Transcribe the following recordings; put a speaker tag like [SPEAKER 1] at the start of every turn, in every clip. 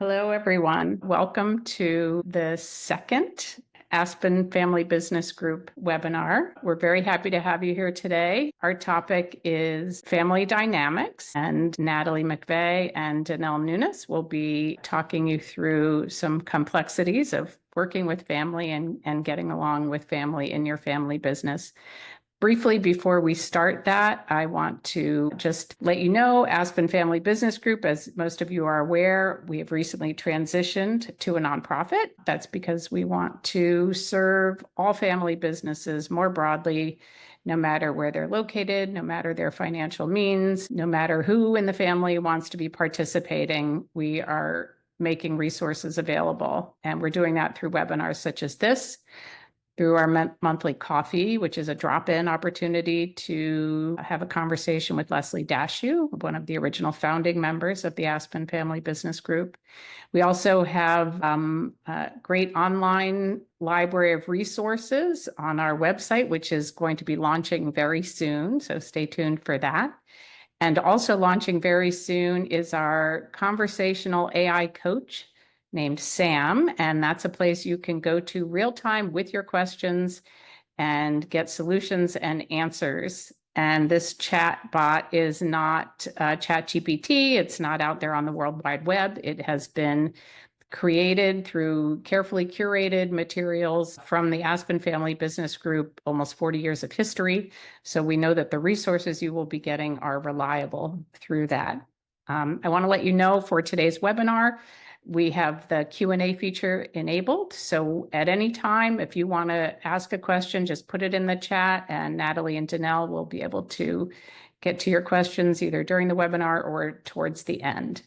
[SPEAKER 1] Hello, everyone. Welcome to the second Aspen Family Business Group webinar. We're very happy to have you here today. Our topic is family dynamics, and Natalie McVeigh and Donnel Nunes will be talking you through some complexities of working with family and getting along with family in your family business. Briefly, before we start that, I want to just let you know, Aspen Family Business Group, as most of you are aware, we have recently transitioned to a nonprofit. That's because we want to serve all family businesses more broadly, no matter where they're located, no matter their financial means, no matter who in the family wants to be participating. We are making resources available, and we're doing that through webinars such as this, through our monthly coffee, which is a drop-in opportunity to have a conversation with Leslie Dashew, one of the original founding members of the Aspen Family Business Group. We also have a great online library of resources on our website, which is going to be launching very soon, so stay tuned for that. And also launching very soon is our conversational AI coach named Sam, and that's a place you can go to real time with your questions and get solutions and answers. And this chat bot is not ChatGPT. It's not out there on the World Wide Web. It has been created through carefully curated materials from the Aspen Family Business Group, almost 40 years of history. So we know that the resources you will be getting are reliable through that. I want to let you know for today's webinar, we have the Q&A feature enabled. So at any time, if you want to ask a question, just put it in the chat, and Natalie and Donnel will be able to get to your questions either during the webinar or towards the end.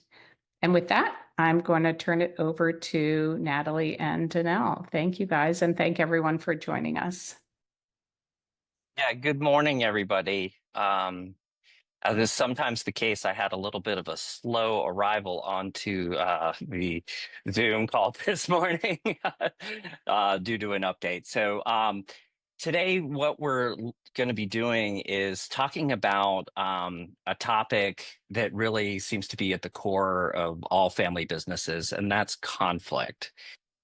[SPEAKER 1] And with that, I'm going to turn it over to Natalie and Donnel. Thank you, guys, and thank everyone for joining us.
[SPEAKER 2] Yeah, good morning, everybody. As is sometimes the case, I had a little bit of a slow arrival onto the Zoom call this morning due to an update. So today, what we're going to be doing is talking about a topic that really seems to be at the core of all family businesses, and that's conflict.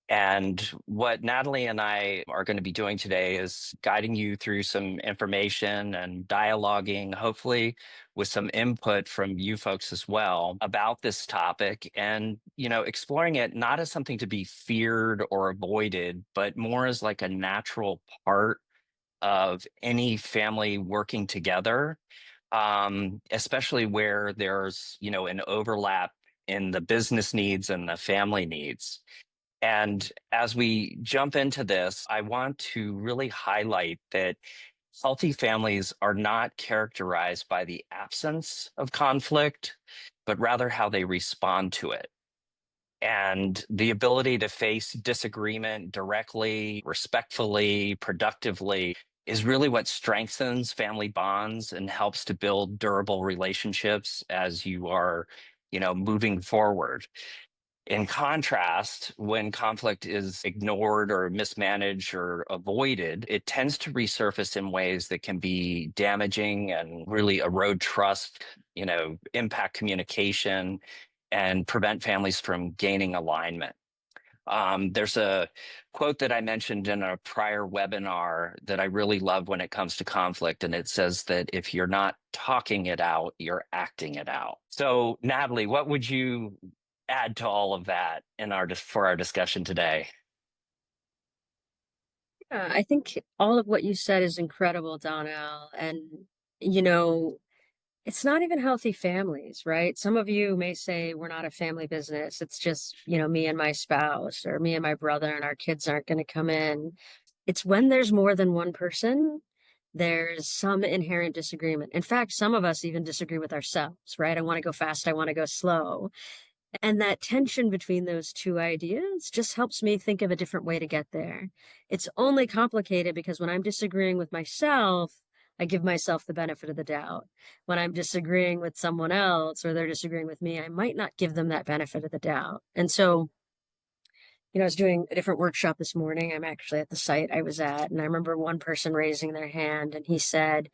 [SPEAKER 2] And what Natalie and I are going to be doing today is guiding you through some information and dialoguing, hopefully with some input from you folks as well about this topic, and, exploring it not as something to be feared or avoided, but more as like a natural part of any family working together, especially where there's, an overlap in the business needs and the family needs. And as we jump into this, I want to really highlight that healthy families are not characterized by the absence of conflict, but rather how they respond to it. And the ability to face disagreement directly, respectfully, productively is really what strengthens family bonds and helps to build durable relationships as you are, moving forward. In contrast, when conflict is ignored or mismanaged or avoided, it tends to resurface in ways that can be damaging and really erode trust, impact communication, and prevent families from gaining alignment. There's a quote that I mentioned in a prior webinar that I really love when it comes to conflict, and it says that if you're not talking it out, you're acting it out. So, Natalie, what would you add to all of that for our discussion today?
[SPEAKER 3] Yeah, I think all of what you said is incredible, Donnell. And, you know, it's not even healthy families, right? Some of you may say we're not a family business. It's just, me and my spouse, or me and my brother, and our kids aren't going to come in. It's when there's more than one person, there's some inherent disagreement. In fact, some of us even disagree with ourselves, right? I want to go fast, I want to go slow. And that tension between those two ideas just helps me think of a different way to get there. It's only complicated because when I'm disagreeing with myself, I give myself the benefit of the doubt. When I'm disagreeing with someone else or they're disagreeing with me, I might not give them that benefit of the doubt. And so, I was doing a different workshop this morning. I'm actually at the site I was at, and I remember one person raising their hand, and he said,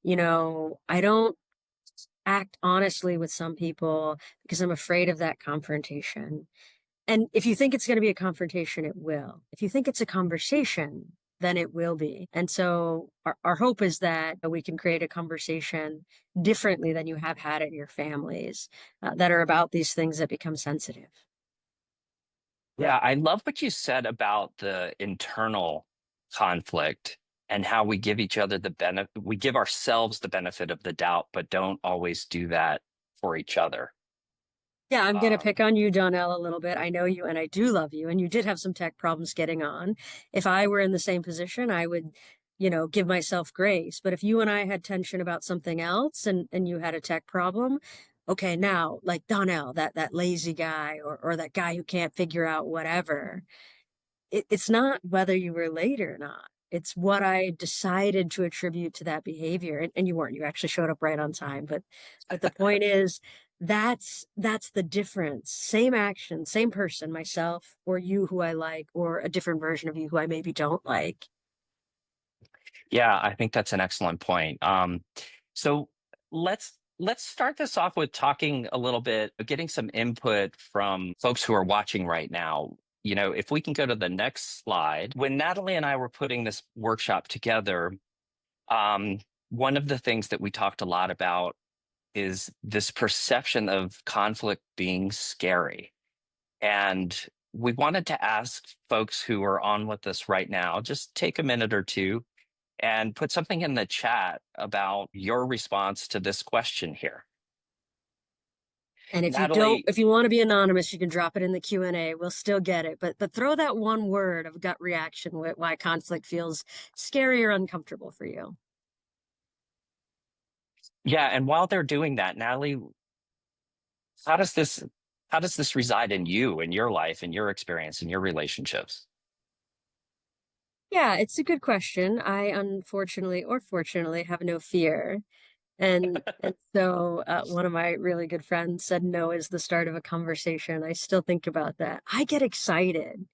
[SPEAKER 3] I don't act honestly with some people because I'm afraid of that confrontation. And if you think it's going to be a confrontation, it will. If you think it's a conversation, then it will be. And so our hope is that we can create a conversation differently than you have had at your families that are about these things that become sensitive.
[SPEAKER 2] Yeah, I love what you said about the internal conflict and how we give each other we give ourselves the benefit of the doubt, but don't always do that for each other.
[SPEAKER 3] Yeah, I'm going to
[SPEAKER 2] Um,
[SPEAKER 3] pick on you, Donnell, a little bit. I know you and I do love you, and you did have some tech problems getting on. If I were in the same position, I would, give myself grace. But if you and I had tension about something else and you had a tech problem, okay, now like Donnell, that lazy guy or that guy who can't figure out whatever, it's not whether you were late or not. It's what I decided to attribute to that behavior. And you weren't, you actually showed up right on time. But the point is that's the difference. Same action, same person, myself or you who I like, or a different version of you who I maybe don't like.
[SPEAKER 2] yeah, I think that's an excellent point. So let's start this off with talking a little bit, getting some input from folks who are watching right now. If we can go to the next slide. When Natalie and I were putting this workshop together, one of the things that we talked a lot about is this perception of conflict being scary. And we wanted to ask folks who are on with us right now, just take a minute or two and put something in the chat about your response to this question here.
[SPEAKER 3] And
[SPEAKER 2] Natalie,
[SPEAKER 3] if you want to be anonymous, you can drop it in the Q&A. We'll still get it. But throw that one word of gut reaction why conflict feels scary or uncomfortable for you.
[SPEAKER 2] yeah, and while they're doing that, Natalie, how does this reside in you, in your life, in your experience, in your relationships?
[SPEAKER 3] Yeah, it's a good question. I unfortunately or fortunately have no fear. And so one of my really good friends said no is the start of a conversation. I still think about that. I get excited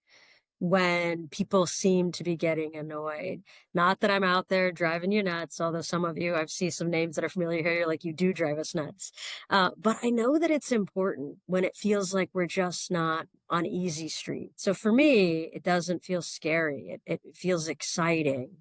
[SPEAKER 3] when people seem to be getting annoyed. Not that I'm out there driving you nuts, although some of you, I've seen some names that are familiar here, you're like, you do drive us nuts. But I know that it's important when it feels like we're just not on easy street. So for me, it doesn't feel scary. It feels exciting.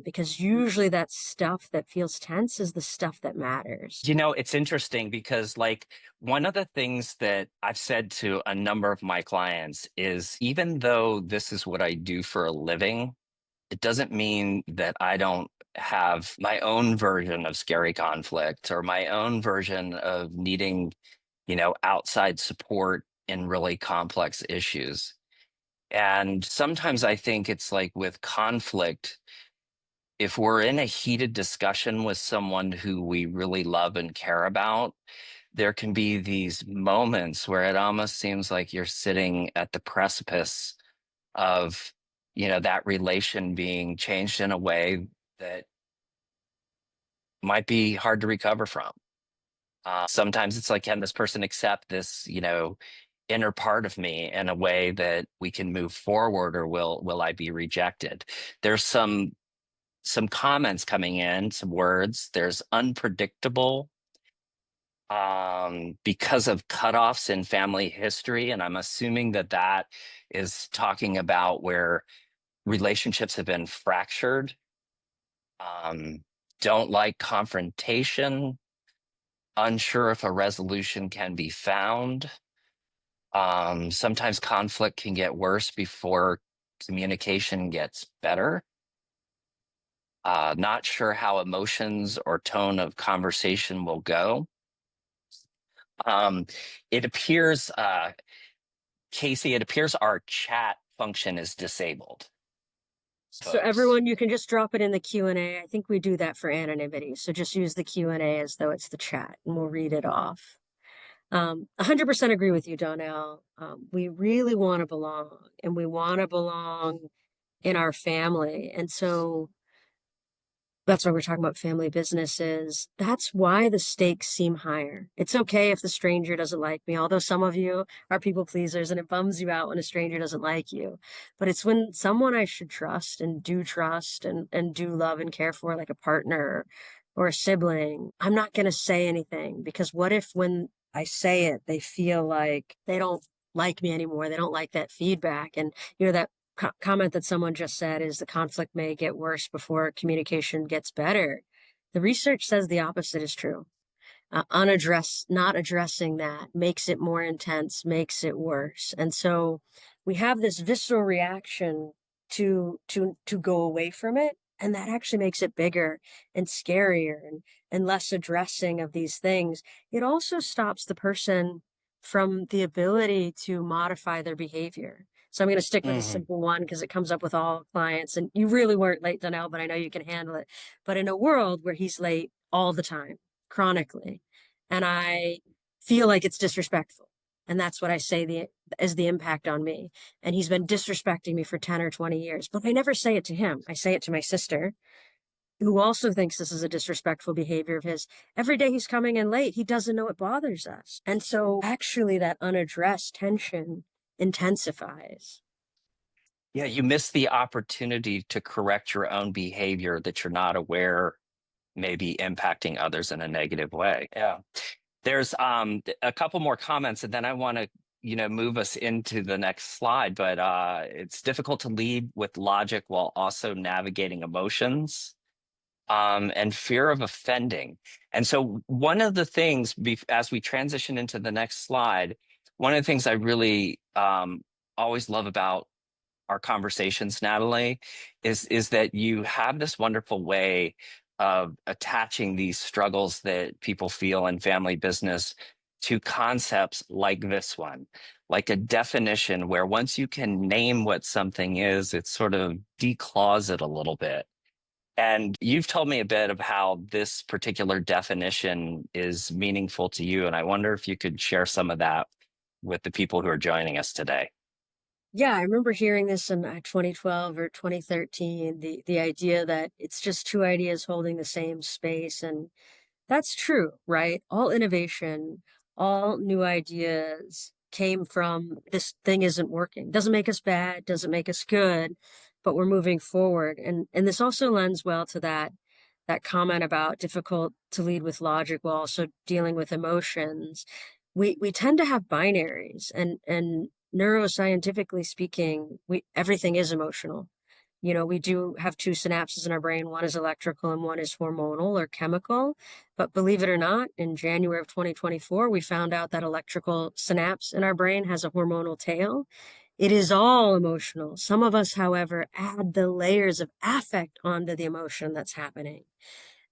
[SPEAKER 3] Because usually that stuff that feels tense is the stuff that matters.
[SPEAKER 2] It's interesting because, like, one of the things that I've said to a number of my clients is even though this is what I do for a living, it doesn't mean that I don't have my own version of scary conflict or my own version of needing, outside support in really complex issues. And sometimes I think it's like with conflict, if we're in a heated discussion with someone who we really love and care about, there can be these moments where it almost seems like you're sitting at the precipice of, that relation being changed in a way that might be hard to recover from. Sometimes it's like, can this person accept this, inner part of me in a way that we can move forward, or will I be rejected? There's some comments coming in, some words. There's unpredictable because of cutoffs in family history. And I'm assuming that is talking about where relationships have been fractured. Don't like confrontation, unsure if a resolution can be found. Sometimes conflict can get worse before communication gets better. Not sure how emotions or tone of conversation will go. It appears, Casey, it appears our chat function is disabled.
[SPEAKER 3] So
[SPEAKER 2] Folks.
[SPEAKER 3] everyone, you can just drop it in the Q&A. I think we do that for anonymity. So just use the Q&A as though it's the chat and we'll read it off. 100% agree with you, Donnell. We really want to belong, and we want to belong in our family. And so that's why we're talking about family businesses. That's why the stakes seem higher. It's okay if the stranger doesn't like me, although some of you are people pleasers and it bums you out when a stranger doesn't like you. But it's when someone I should trust and do love and care for, like a partner or a sibling, I'm not going to say anything, because what if when I say it, they feel like they don't like me anymore? They don't like that feedback. And, that comment that someone just said is the conflict may get worse before communication gets better. The research says the opposite is true. Not addressing that makes it more intense, makes it worse. And so we have this visceral reaction to go away from it. And that actually makes it bigger and scarier and less addressing of these things. It also stops the person from the ability to modify their behavior. So I'm going to stick with a simple one because it comes up with all clients. And you really weren't late, Donnel, but I know you can handle it. But in a world where he's late all the time, chronically, and I feel like it's disrespectful, and that's what I say is the impact on me. And he's been disrespecting me for 10 or 20 years, but I never say it to him. I say it to my sister, who also thinks this is a disrespectful behavior of his. Every day he's coming in late, he doesn't know it bothers us. And so actually that unaddressed tension intensifies.
[SPEAKER 2] Yeah, you miss the opportunity to correct your own behavior that you're not aware may be impacting others in a negative way. Yeah. There's a couple more comments, and then I want to move us into the next slide. But it's difficult to lead with logic while also navigating emotions and fear of offending. And so one of the things, as we transition into the next slide, one of the things I really always love about our conversations, Natalie, is that you have this wonderful way of attaching these struggles that people feel in family business to concepts like this one, like a definition where once you can name what something is, it sort of declaws it a little bit. And you've told me a bit of how this particular definition is meaningful to you. And I wonder if you could share some of that with the people who are joining us today.
[SPEAKER 3] Yeah, I remember hearing this in 2012 or 2013, the idea that it's just two ideas holding the same space. And that's true, right? All innovation, all new ideas came from this thing isn't working. Doesn't make us bad, doesn't make us good, but we're moving forward. And this also lends well to that comment about difficult to lead with logic while also dealing with emotions. We tend to have binaries, and neuroscientifically speaking, everything is emotional. We do have two synapses in our brain. One is electrical and one is hormonal or chemical. But believe it or not, in January of 2024, we found out that electrical synapse in our brain has a hormonal tail. It is all emotional. Some of us, however, add the layers of affect onto the emotion that's happening.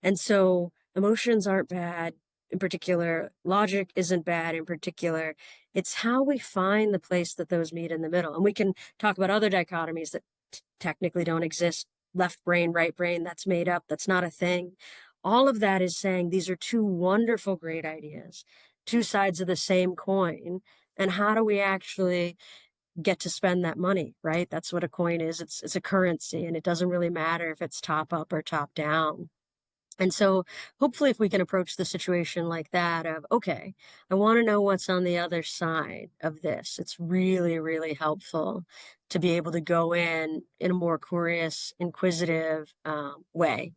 [SPEAKER 3] And so emotions aren't bad in particular. Logic isn't bad in particular. It's how we find the place that those meet in the middle. And we can talk about other dichotomies that technically don't exist. Left brain, right brain, that's made up. That's not a thing. All of that is saying these are two wonderful, great ideas, two sides of the same coin. And how do we actually get to spend that money, right? That's what a coin is. It's a currency, and it doesn't really matter if it's top up or top down. And so hopefully if we can approach the situation like that of, okay, I want to know what's on the other side of this. It's really, really helpful to be able to go in a more curious, inquisitive way.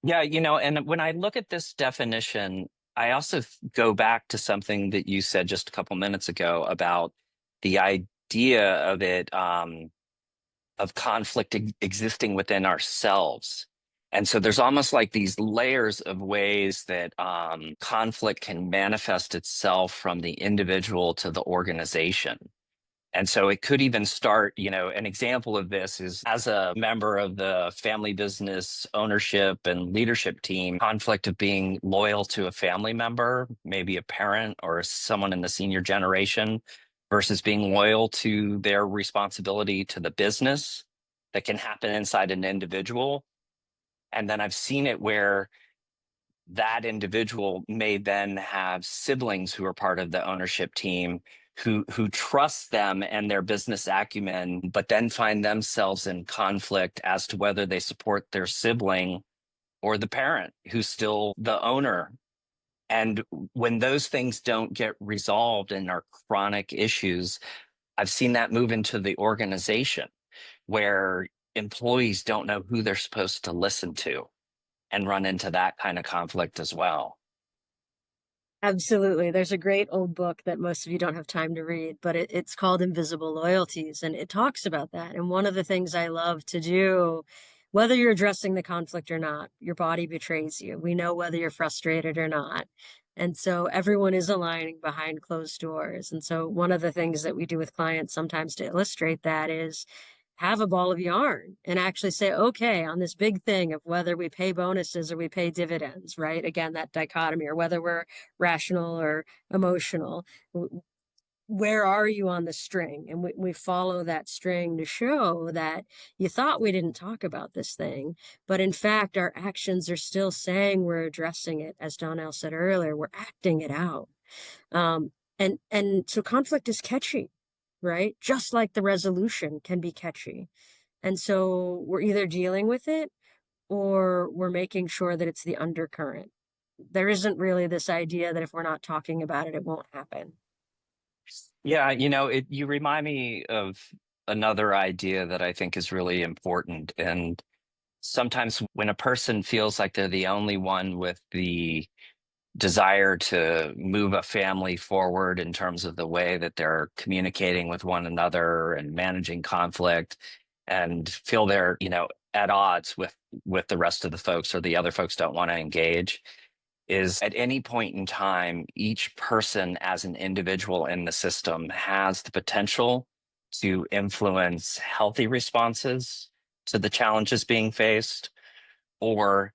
[SPEAKER 2] Yeah, and when I look at this definition, I also go back to something that you said just a couple minutes ago about the idea of it, of conflict existing within ourselves. And so there's almost like these layers of ways that conflict can manifest itself from the individual to the organization. And so it could even start, an example of this is as a member of the family business ownership and leadership team, conflict of being loyal to a family member, maybe a parent or someone in the senior generation, versus being loyal to their responsibility to the business that can happen inside an individual. And then I've seen it where that individual may then have siblings who are part of the ownership team who trust them and their business acumen, but then find themselves in conflict as to whether they support their sibling or the parent who's still the owner. And when those things don't get resolved and are chronic issues, I've seen that move into the organization where employees don't know who they're supposed to listen to. and run into that kind of conflict as well.
[SPEAKER 3] Absolutely. There's a great old book that most of you don't have time to read, but it's called Invisible Loyalties, and it talks about that. And one of the things I love to do, whether you're addressing the conflict or not, your body betrays you. We know whether you're frustrated or not. And so everyone is aligning behind closed doors. And so one of the things that we do with clients sometimes to illustrate that is have a ball of yarn and actually say, okay, on this big thing of whether we pay bonuses or we pay dividends, right? Again, that dichotomy, or whether we're rational or emotional. Where are you on the string? And we follow that string to show that you thought we didn't talk about this thing, but in fact, our actions are still saying we're addressing it. As Donnel said earlier, we're acting it out. And so conflict is catchy, right? Just like the resolution can be catchy. And so we're either dealing with it or we're making sure that it's the undercurrent. There isn't really this idea that if we're not talking about it, it won't happen.
[SPEAKER 2] Yeah, you remind me of another idea that I think is really important. And sometimes when a person feels like they're the only one with the desire to move a family forward in terms of the way that they're communicating with one another and managing conflict, and feel they're, at odds with the rest of the folks, or the other folks don't want to engage, is at any point in time, each person as an individual in the system has the potential to influence healthy responses to the challenges being faced, or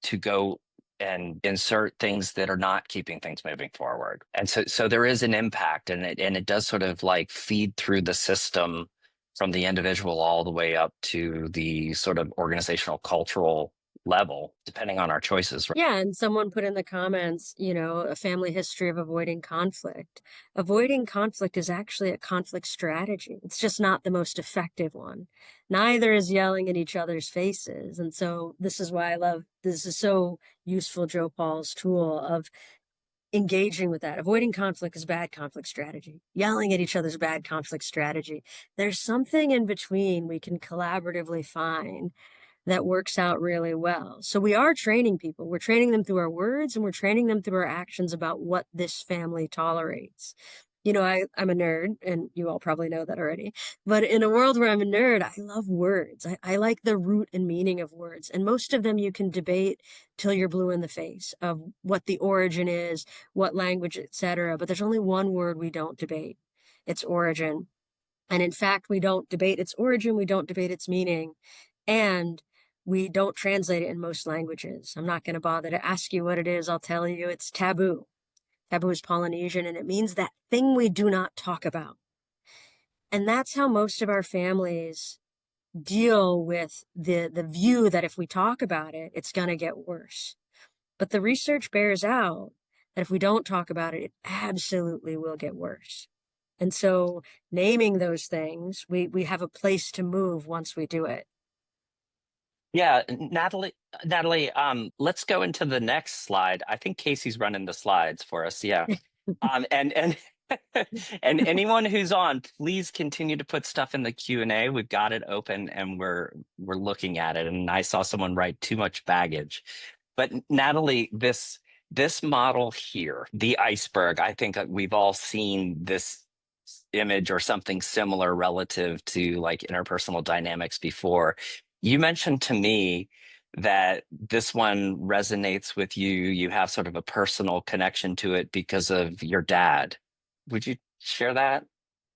[SPEAKER 2] to go and insert things that are not keeping things moving forward. And so there is an impact, and it does sort of like feed through the system from the individual all the way up to the sort of organizational cultural level, depending on our choices.
[SPEAKER 3] Yeah, and someone put in the comments, a family history of avoiding conflict. Avoiding conflict is actually a conflict strategy. It's just not the most effective one. Neither is yelling at each other's faces. And so this is why I love, this is so useful, Joe Paul's tool of engaging with that. Avoiding conflict is bad conflict strategy. Yelling at each other's bad conflict strategy. There's something in between we can collaboratively find that works out really well. So we are training people. We're training them through our words, and we're training them through our actions about what this family tolerates. I'm a nerd, and you all probably know that already. But in a world where I'm a nerd, I love words. I like the root and meaning of words. And most of them you can debate till you're blue in the face of what the origin is, what language, etc. But there's only one word we don't debate. It's origin. And in fact, we don't debate its origin. We don't debate its meaning. And we don't translate it in most languages. I'm not going to bother to ask you what it is. I'll tell you it's taboo. Taboo is Polynesian, and it means that thing we do not talk about. And that's how most of our families deal with the view that if we talk about it, it's going to get worse. But the research bears out that if we don't talk about it, it absolutely will get worse. And so naming those things, we have a place to move once we do it.
[SPEAKER 2] Yeah, Natalie, let's go into the next slide. I think Casey's running the slides for us. Yeah. And and anyone who's on, please continue to put stuff in the Q&A. We've got it open and we're looking at it. And I saw someone write too much baggage. But Natalie, this model here, the iceberg, I think we've all seen this image or something similar relative to like interpersonal dynamics before. You mentioned to me that this one resonates with you. You have sort of a personal connection to it because of your dad. Would you share that?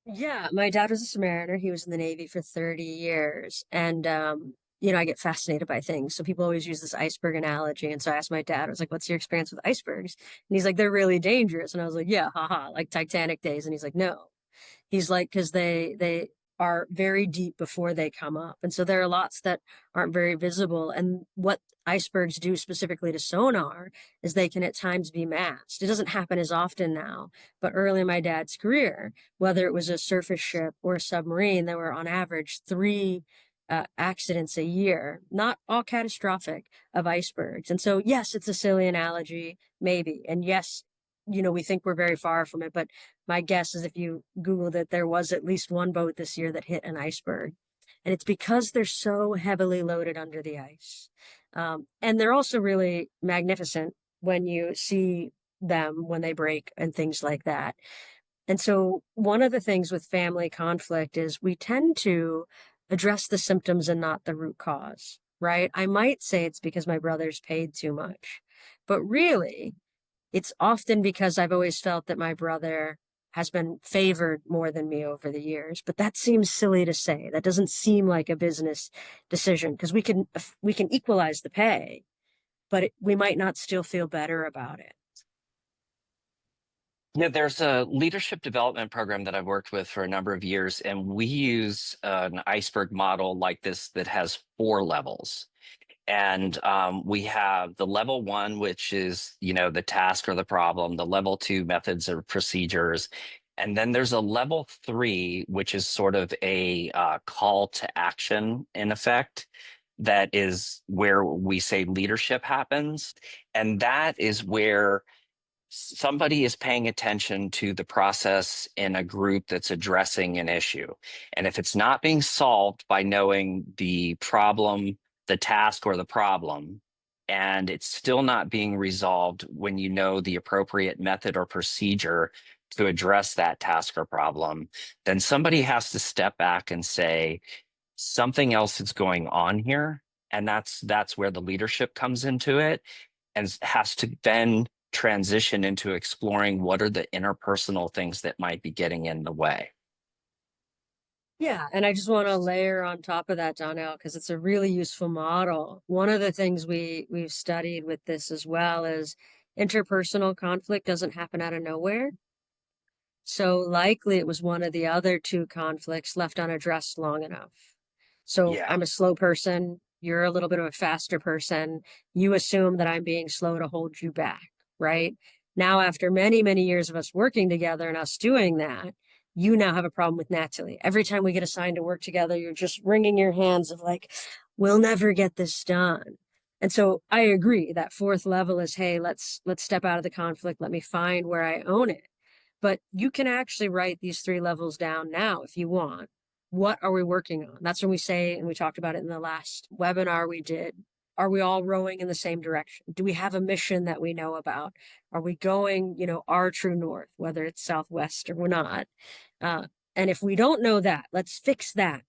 [SPEAKER 3] Yeah, my dad was a submariner. He was in the Navy for 30 years. And, I get fascinated by things. So people always use this iceberg analogy. And so I asked my dad, I was like, what's your experience with icebergs? And he's like, they're really dangerous. And I was like, yeah, haha, like Titanic days. And he's like, no. He's like, because they are very deep before they come up. And so there are lots that aren't very visible. And what icebergs do specifically to sonar is they can at times be masked. It doesn't happen as often now, but early in my dad's career, whether it was a surface ship or a submarine, there were on average 3 accidents a year, not all catastrophic, of icebergs. And so, yes, it's a silly analogy, maybe. And yes, we think we're very far from it, but my guess is if you Googled it, there was at least one boat this year that hit an iceberg. And it's because they're so heavily loaded under the ice. And they're also really magnificent when you see them when they break and things like that. And so one of the things with family conflict is we tend to address the symptoms and not the root cause, right? I might say it's because my brother's paid too much, but really it's often because I've always felt that my brother has been favored more than me over the years. But that seems silly to say. That doesn't seem like a business decision because we can equalize the pay, but we might not still feel better about it.
[SPEAKER 2] Yeah, there's a leadership development program that I've worked with for a number of years, and we use an iceberg model like this that has 4 levels. And we have the level 1, which is, the task or the problem, the level 2 methods or procedures. And then there's a level 3, which is sort of a call to action in effect. That is where we say leadership happens. And that is where somebody is paying attention to the process in a group that's addressing an issue. And if it's not being solved by knowing the problem, the task, or the problem, and it's still not being resolved when you know the appropriate method or procedure to address that task or problem, then somebody has to step back and say, something else is going on here. And that's where the leadership comes into it and has to then transition into exploring what are the interpersonal things that might be getting in the way.
[SPEAKER 3] Yeah, and I just want to layer on top of that, Donnell, because it's a really useful model. One of the things we've studied with this as well is interpersonal conflict doesn't happen out of nowhere. So likely it was one of the other 2 conflicts left unaddressed long enough. So
[SPEAKER 2] Yeah.
[SPEAKER 3] I'm a slow person. You're a little bit of a faster person. You assume that I'm being slow to hold you back, right? Now, after many, many years of us working together and us doing that, you now have a problem with Natalie. Every time we get assigned to work together, you're just wringing your hands of like, we'll never get this done. And so I agree that 4th level is, hey, let's step out of the conflict. Let me find where I own it. But you can actually write these 3 levels down now if you want. What are we working on? That's when we say, and we talked about it in the last webinar we did, are we all rowing in the same direction? Do we have a mission that we know about? Are we going, our true north, whether it's southwest or we're not? And if we don't know that, let's fix that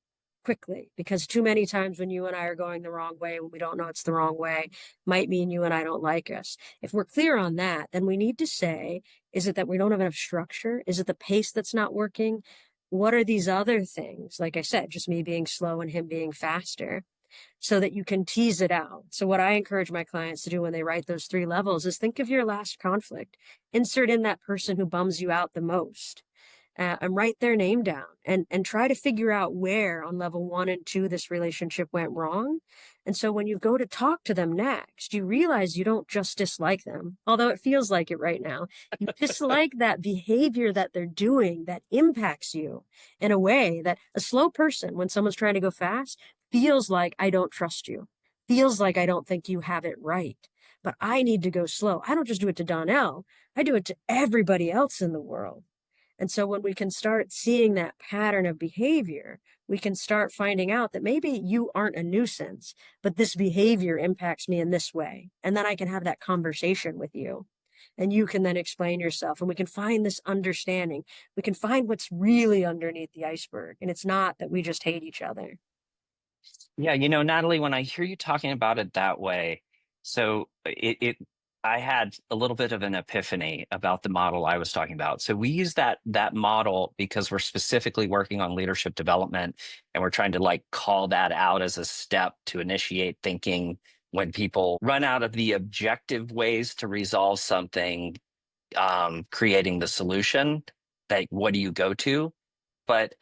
[SPEAKER 3] quickly, because too many times when you and I are going the wrong way, when we don't know it's the wrong way, might mean you and I don't like us. If we're clear on that, then we need to say, is it that we don't have enough structure? Is it the pace that's not working? What are these other things? Like I said, just me being slow and him being faster, so that you can tease it out. So what I encourage my clients to do when they write those 3 levels is think of your last conflict, insert in that person who bums you out the most, and write their name down and try to figure out where on level 1 and 2 this relationship went wrong. And so when you go to talk to them next, you realize you don't just dislike them, although it feels like it right now. You dislike that behavior that they're doing that impacts you in a way that a slow person, when someone's trying to go fast, feels like I don't trust you, feels like I don't think you have it right, but I need to go slow. I don't just do it to Donnell, I do it to everybody else in the world. And so when we can start seeing that pattern of behavior, we can start finding out that maybe you aren't a nuisance, but this behavior impacts me in this way. And then I can have that conversation with you. And you can then explain yourself, and we can find this understanding. We can find what's really underneath the iceberg. And it's not that we just hate each other.
[SPEAKER 2] Yeah, Natalie, when I hear you talking about it that way, so I had a little bit of an epiphany about the model I was talking about. So we use that model because we're specifically working on leadership development, and we're trying to call that out as a step to initiate thinking when people run out of the objective ways to resolve something, creating the solution. That what do you go to? But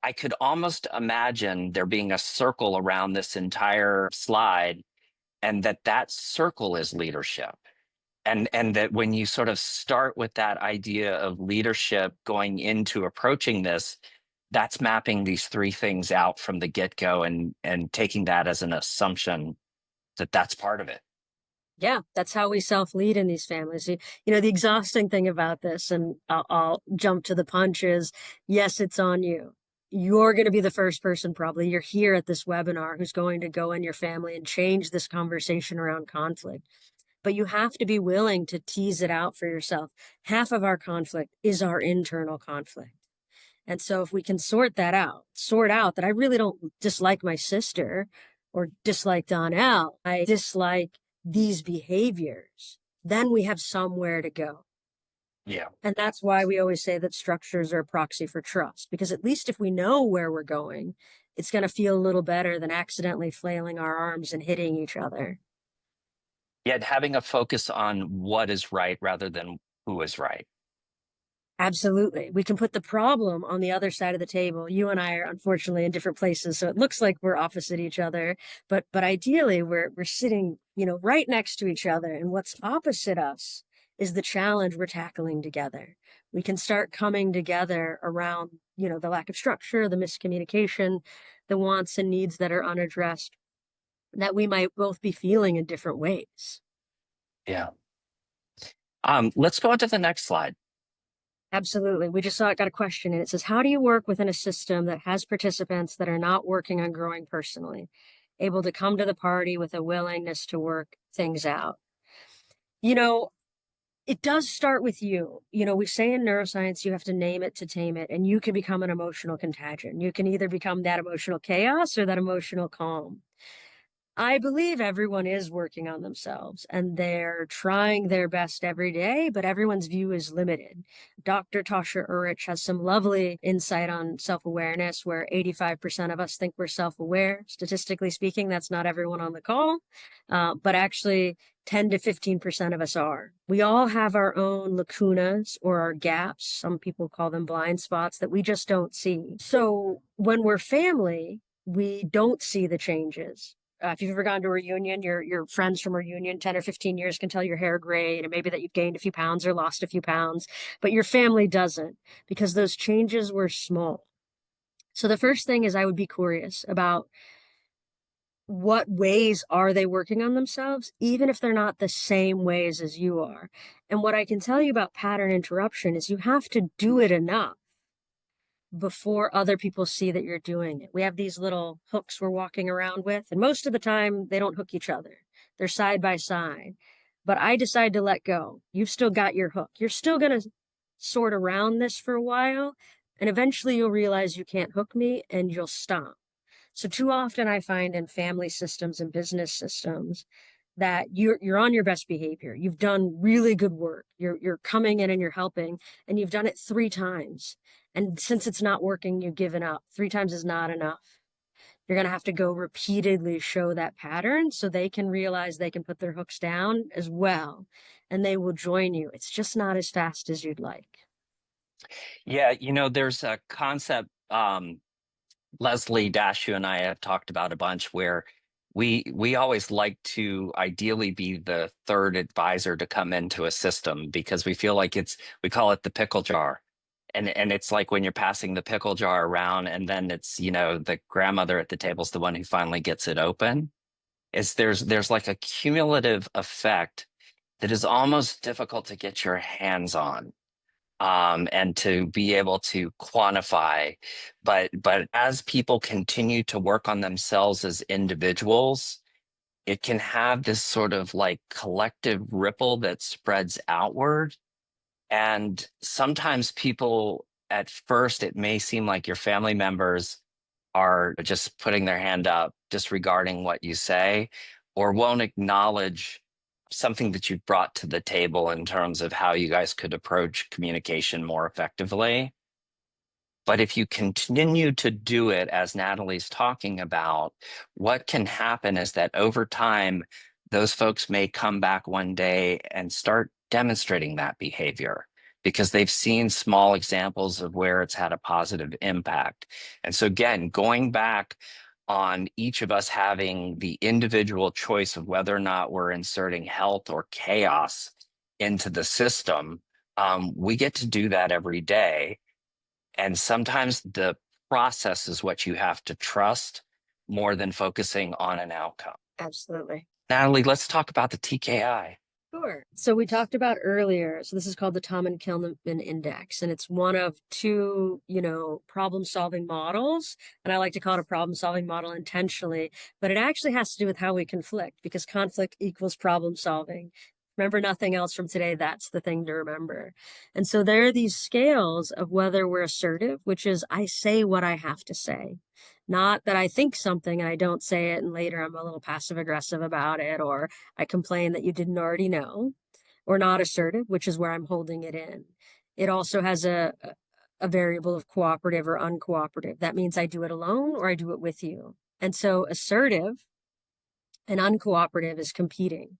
[SPEAKER 2] I could almost imagine there being a circle around this entire slide, and that circle is leadership. And that when you sort of start with that idea of leadership going into approaching this, that's mapping these 3 things out from the get-go and taking that as an assumption that that's part of it.
[SPEAKER 3] Yeah, that's how we self-lead in these families. The exhausting thing about this, and I'll jump to the punch, is yes, it's on you. you're going to be the first person, probably you're here at this webinar, who's going to go in your family and change this conversation around conflict. But you have to be willing to tease it out for yourself. Half of our conflict is our internal conflict. And so if we can sort out that I really don't dislike my sister or dislike Donnel, I dislike these behaviors, then we have somewhere to go.
[SPEAKER 2] Yeah.
[SPEAKER 3] And that's why we always say that structures are a proxy for trust, because at least if we know where we're going, it's going to feel a little better than accidentally flailing our arms and hitting each other.
[SPEAKER 2] Yet having a focus on what is right rather than who is right.
[SPEAKER 3] Absolutely. We can put the problem on the other side of the table. You and I are unfortunately in different places, so it looks like we're opposite each other, but ideally we're sitting, right next to each other, and what's opposite us is the challenge we're tackling together. We can start coming together around, the lack of structure, the miscommunication, the wants and needs that are unaddressed, that we might both be feeling in different ways.
[SPEAKER 2] Yeah. Let's go on to the next slide.
[SPEAKER 3] Absolutely. We just got a question, and it says, how do you work within a system that has participants that are not working on growing personally, able to come to the party with a willingness to work things out? It does start with you. We say in neuroscience, you have to name it to tame it, and you can become an emotional contagion. You can either become that emotional chaos or that emotional calm. I believe everyone is working on themselves and they're trying their best every day, but everyone's view is limited. Dr. Tasha Urich has some lovely insight on self-awareness, where 85% of us think we're self-aware. Statistically speaking, that's not everyone on the call, but actually 10 to 15% of us are. We all have our own lacunas or our gaps. Some people call them blind spots that we just don't see. So when we're family, we don't see the changes. If you've ever gone to a reunion, your friends from a reunion 10 or 15 years can tell your hair gray, and maybe that you've gained a few pounds or lost a few pounds, but your family doesn't, because those changes were small. So the first thing is, I would be curious about what ways are they working on themselves, even if they're not the same ways as you are. And what I can tell you about pattern interruption is you have to do it enough before other people see that you're doing it. We have these little hooks we're walking around with, and most of the time they don't hook each other. They're side by side. But I decide to let go. You've still got your hook. You're still going to sort around this for a while, and eventually you'll realize you can't hook me and you'll stop. So too often I find in family systems and business systems that you're on your best behavior. You've done really good work. You're coming in and you're helping, and you've done it 3 times. And since it's not working, you've given up. 3 times is not enough. You're going to have to go repeatedly show that pattern so they can realize they can put their hooks down as well, and they will join you. It's just not as fast as you'd like.
[SPEAKER 2] Yeah, there's a concept Leslie Dashu and I have talked about a bunch, where we always like to ideally be the third advisor to come into a system, because we feel like we call it the pickle jar. And it's like when you're passing the pickle jar around, and then it's, the grandmother at the table is the one who finally gets it open. There's like a cumulative effect that is almost difficult to get your hands on. And to be able to quantify. But as people continue to work on themselves as individuals, it can have this sort of like collective ripple that spreads outward. And sometimes people, at first, it may seem like your family members are just putting their hand up, disregarding what you say, or won't acknowledge something that you've brought to the table in terms of how you guys could approach communication more effectively. But if you continue to do it, as Natalie's talking about, what can happen is that over time, those folks may come back one day and start demonstrating that behavior, because they've seen small examples of where it's had a positive impact. And so again, going back on each of us having the individual choice of whether or not we're inserting health or chaos into the system, we get to do that every day. And sometimes the process is what you have to trust more than focusing on an outcome.
[SPEAKER 3] Absolutely.
[SPEAKER 2] Natalie, let's talk about the TKI.
[SPEAKER 3] Sure. So we talked about earlier, so this is called the Tom and Kilman Index, and it's one of two, problem-solving models. And I like to call it a problem-solving model intentionally, but it actually has to do with how we conflict, because conflict equals problem solving. Remember nothing else from today, that's the thing to remember. And so there are these scales of whether we're assertive, which is I say what I have to say. Not that I think something and I don't say it and later I'm a little passive aggressive about it, or I complain that you didn't already know, or not assertive, which is where I'm holding it in. It also has a variable of cooperative or uncooperative. That means I do it alone or I do it with you. And so assertive and uncooperative is competing.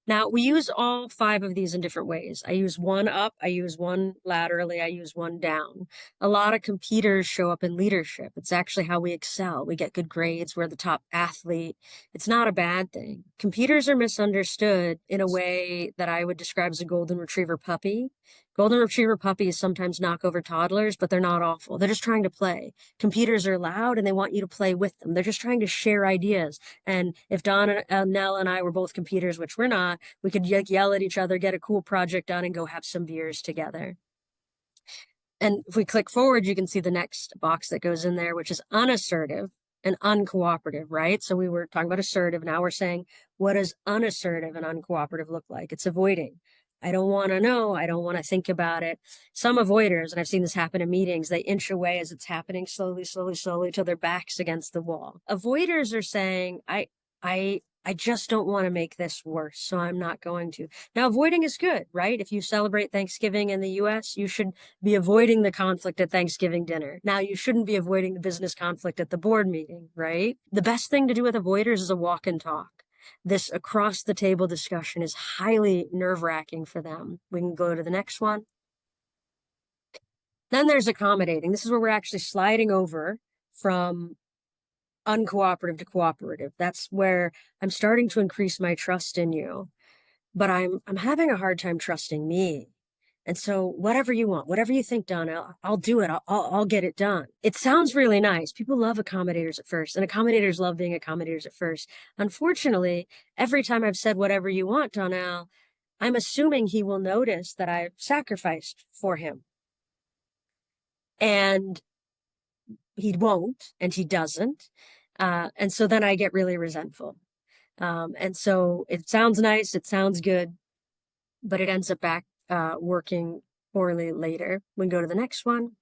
[SPEAKER 3] Now, we use all 5 of these in different ways. I use one up, I use one laterally, I use one down. A lot of competitors show up in leadership. It's actually how we excel. We get good grades, we're the top athlete. It's not a bad thing. Competitors are misunderstood in a way that I would describe as a golden retriever puppy. Golden retriever puppies sometimes knock over toddlers, but they're not awful. They're just trying to play. Competitors are loud and they want you to play with them. They're just trying to share ideas. And if Donnel and I were both competitors, which we're not, we could yell at each other, get a cool project done, and go have some beers together. And if we click forward, you can see the next box that goes in there, which is unassertive and uncooperative, right? So we were talking about assertive. Now we're saying, what does unassertive and uncooperative look like? It's avoiding. I don't want to know. I don't want to think about it. Some avoiders, and I've seen this happen in meetings, they inch away as it's happening slowly, slowly, slowly till their back's against the wall. Avoiders are saying, I just don't want to make this worse, so I'm not going to. Now, avoiding is good, right? If you celebrate Thanksgiving in the US, you should be avoiding the conflict at Thanksgiving dinner. Now, you shouldn't be avoiding the business conflict at the board meeting, right? The best thing to do with avoiders is a walk and talk. This across the table discussion is highly nerve-wracking for them. We can go to the next one. Then there's accommodating. This is where we're actually sliding over from uncooperative to cooperative. That's where I'm starting to increase my trust in you, but I'm having a hard time trusting me. And so whatever you want, whatever you think, Donnel, I'll do it. I'll get it done. It sounds really nice. People love accommodators at first, and accommodators love being accommodators at first. Unfortunately, every time I've said whatever you want, Donnel, I'm assuming he will notice that I've sacrificed for him. And he won't, and he doesn't. And so then I get really resentful. And so it sounds nice, it sounds good, but it ends up back working poorly later. We can go to the next one.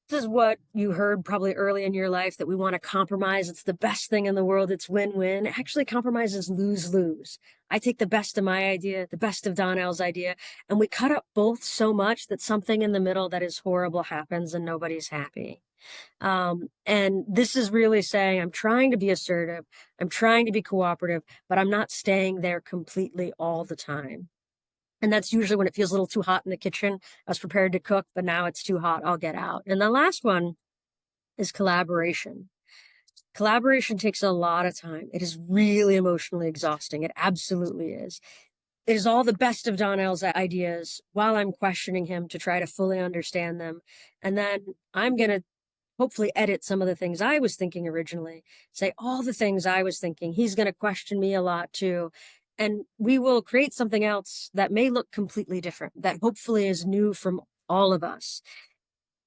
[SPEAKER 3] This is what you heard probably early in your life, that we want to compromise. It's the best thing in the world. It's win-win. Actually, compromise is lose-lose. I take the best of my idea, the best of Donnell's idea, and we cut up both so much that something in the middle that is horrible happens and nobody's happy. And this is really saying, I'm trying to be assertive, I'm trying to be cooperative, but I'm not staying there completely all the time. And that's usually when it feels a little too hot in the kitchen. I was prepared to cook, but now it's too hot. I'll get out. And the last one is collaboration. Collaboration takes a lot of time. It is really emotionally exhausting. It absolutely is. It is all the best of Donnell's ideas while I'm questioning him to try to fully understand them. And then I'm going to hopefully edit some of the things I was thinking originally, say all the things I was thinking. He's going to question me a lot too. And we will create something else that may look completely different, that hopefully is new from all of us.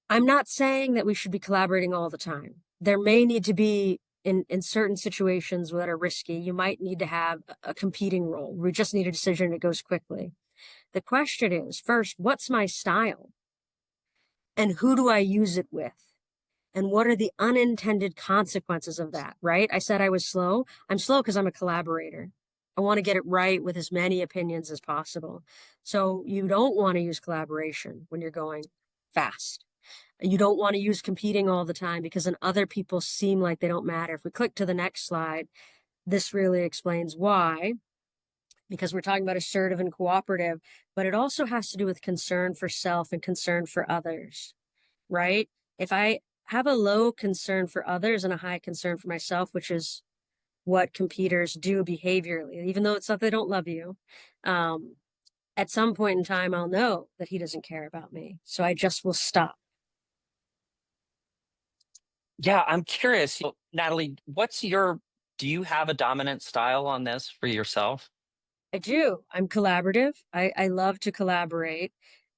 [SPEAKER 3] I'm not saying that we should be collaborating all the time. There may need to be, in certain situations that are risky, you might need to have a competing role. We just need a decision that goes quickly. The question is, first, what's my style? And who do I use it with? And what are the unintended consequences of that, right? I said I was slow. I'm slow because I'm a collaborator. I want to get it right with as many opinions as possible. So you don't want to use collaboration when you're going fast. You don't want to use competing all the time, because then other people seem like they don't matter. If we click to the next slide, this really explains why, because we're talking about assertive and cooperative, but it also has to do with concern for self and concern for others, right? If I have a low concern for others and a high concern for myself, which is what competitors do behaviorally, even though it's not they don't love you, at some point in time, I'll know that he doesn't care about me. So I just will stop.
[SPEAKER 2] Yeah, I'm curious, Natalie, do you have a dominant style on this for yourself?
[SPEAKER 3] I do. I'm collaborative. I love to collaborate.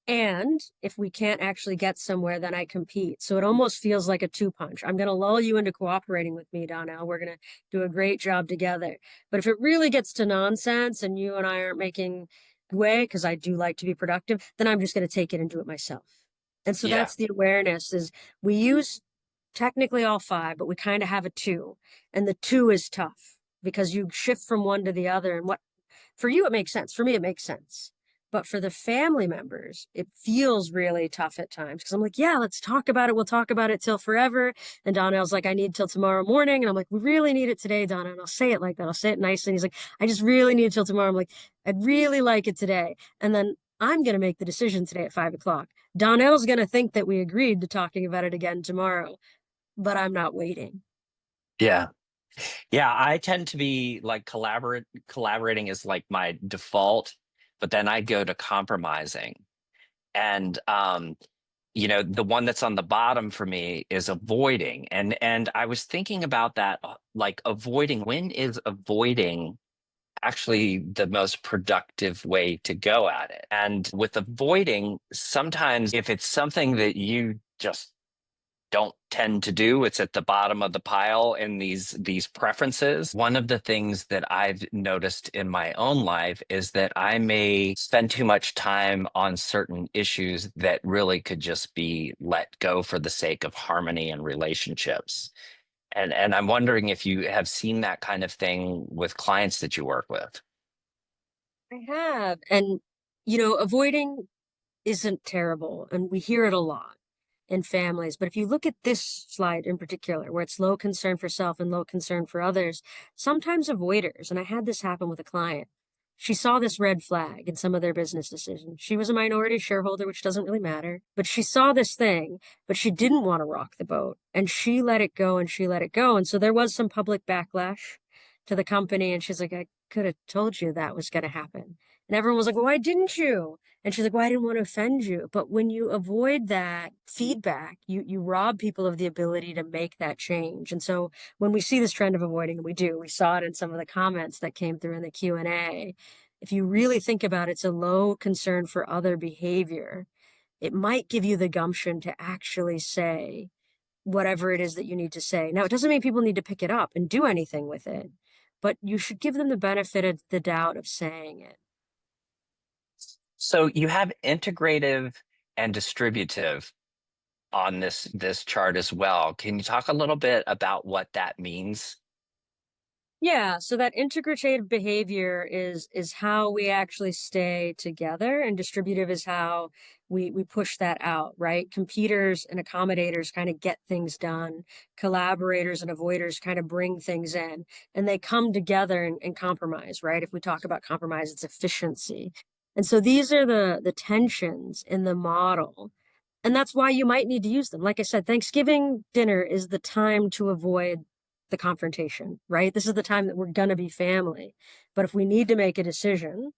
[SPEAKER 3] And if we can't actually get somewhere, then I compete. So it almost feels like a two punch. I'm going to lull you into cooperating with me, Donnell. We're going to do a great job together. But if it really gets to nonsense and you and I aren't making way, because I do like to be productive, then I'm just going to take it and do it myself. And so
[SPEAKER 2] Yeah.
[SPEAKER 3] that's the awareness is we use technically all five, but we kind of have a two. And the two is tough because you shift from one to the other. And what for you, it makes sense. For me, it makes sense. But for the family members, it feels really tough at times because I'm like, yeah, let's talk about it. We'll talk about it till forever. And Donnell's like, I need till tomorrow morning. And I'm like, we really need it today, Donna. And I'll say it like that. I'll say it nicely. And he's like, I just really need it till tomorrow. I'm like, I'd really like it today. And then I'm going to make the decision today at 5 o'clock. Donnell's going to think that we agreed to talking about it again tomorrow, but I'm not waiting.
[SPEAKER 2] Yeah. Yeah, I tend to be like collaborating is like my default, but then I go to compromising. And the one that's on the bottom for me is avoiding. And I was thinking about that, like avoiding, when is avoiding actually the most productive way to go at it? And with avoiding, sometimes if it's something that you just don't tend to do, it's at the bottom of the pile in these preferences. One of the things that I've noticed in my own life is that I may spend too much time on certain issues that really could just be let go for the sake of harmony and relationships. And I'm wondering if you have seen that kind of thing with clients that you work with.
[SPEAKER 3] I have. And, avoiding isn't terrible. And we hear it a lot in families. But if you look at this slide in particular, where it's low concern for self and low concern for others, sometimes avoiders, and I had this happen with a client, she saw this red flag in some of their business decisions. She was a minority shareholder, which doesn't really matter, but she saw this thing, but she didn't want to rock the boat and she let it go and she let it go. And so there was some public backlash to the company. And she's like, I could have told you that was going to happen. And everyone was like, well, why didn't you? And she's like, well, I didn't want to offend you. But when you avoid that feedback, you rob people of the ability to make that change. And so when we see this trend of avoiding, and we saw it in some of the comments that came through in the Q&A. If you really think about it, it's a low concern for other behavior. It might give you the gumption to actually say whatever it is that you need to say. Now, it doesn't mean people need to pick it up and do anything with it, but you should give them the benefit of the doubt of saying it.
[SPEAKER 2] So you have integrative and distributive on this chart as well. Can you talk a little bit about what that means?
[SPEAKER 3] Yeah, so that integrative behavior is how we actually stay together, and distributive is how we push that out, right? Competers and accommodators kind of get things done. Collaborators and avoiders kind of bring things in, and they come together and compromise, right? If we talk about compromise, it's efficiency. And so these are the tensions in the model. And that's why you might need to use them. Like I said, Thanksgiving dinner is the time to avoid the confrontation, right? This is the time that we're going to be family. But if we need to make a decision,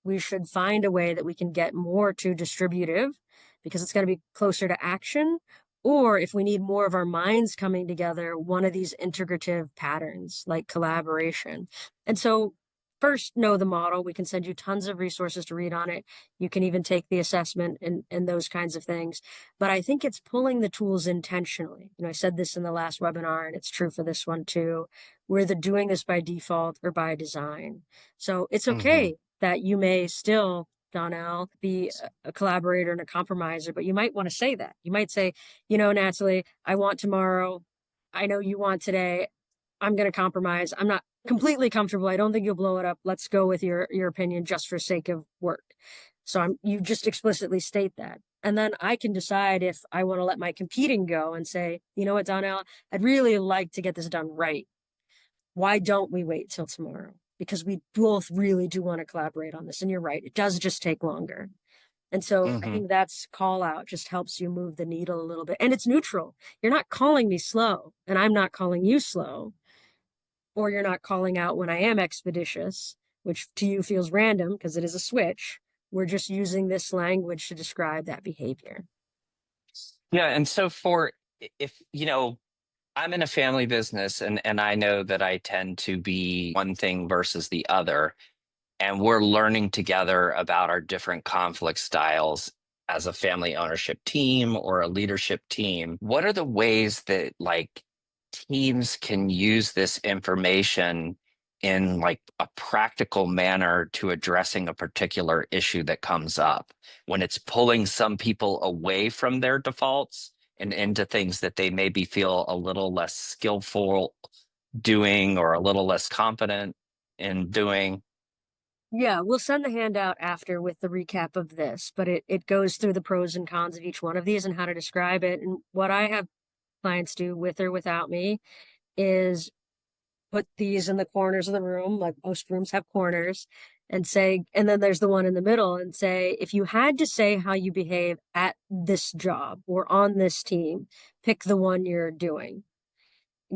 [SPEAKER 3] we should find a way that we can get more to distributive because it's going to be closer to action. Or if we need more of our minds coming together, one of these integrative patterns like collaboration. And so first, know the model. We can send you tons of resources to read on it. You can even take the assessment and those kinds of things. But I think it's pulling the tools intentionally. I said this in the last webinar, and it's true for this one too. We're either doing this by default or by design. So it's okay that you may still, Donnell, be a collaborator and a compromiser, but you might want to say that. You might say, Natalie, I want tomorrow. I know you want today. I'm going to compromise. I'm not completely comfortable. I don't think you'll blow it up. Let's go with your opinion just for sake of work. So you just explicitly state that. And then I can decide if I want to let my competing go and say, you know what, Donnell, I'd really like to get this done right. Why don't we wait till tomorrow? Because we both really do want to collaborate on this. And you're right, it does just take longer. And so I think that's call out just helps you move the needle a little bit. And it's neutral. You're not calling me slow, and I'm not calling you slow. Or you're not calling out when I am expeditious, which to you feels random because it is a switch. We're just using this language to describe that behavior.
[SPEAKER 2] Yeah, and so if I'm in a family business and I know that I tend to be one thing versus the other. and we're learning together about our different conflict styles as a family ownership team or a leadership team. What are the ways that like teams can use this information in like a practical manner to addressing a particular issue that comes up when it's pulling some people away from their defaults and into things that they maybe feel a little less skillful doing or a little less confident in doing?
[SPEAKER 3] Yeah, we'll send the handout after with the recap of this, but it goes through the pros and cons of each one of these and how to describe it. And what I have clients do with or without me is put these in the corners of the room, like most rooms have corners, and say, and then there's the one in the middle, and say, if you had to say how you behave at this job or on this team, pick the one you're doing.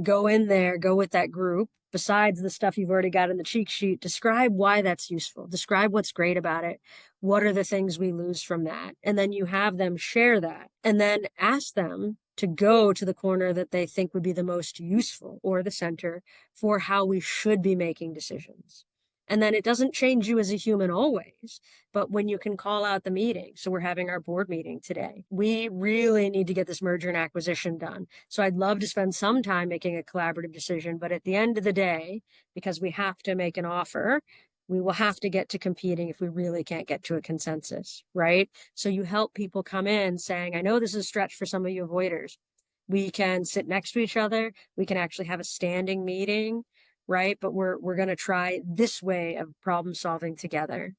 [SPEAKER 3] Go in there, go with that group. Besides the stuff you've already got in the cheat sheet, describe why that's useful. Describe what's great about it. What are the things we lose from that? And then you have them share that and then ask them to go to the corner that they think would be the most useful or the center for how we should be making decisions. And then it doesn't change you as a human always, but when you can call out the meeting. So we're having our board meeting today. We really need to get this merger and acquisition done. So I'd love to spend some time making a collaborative decision, but at the end of the day, because we have to make an offer, we will have to get to competing if we really can't get to a consensus, right? So you help people come in saying, I know this is a stretch for some of you avoiders. We can sit next to each other. We can actually have a standing meeting, right? But we're going to try this way of problem solving together.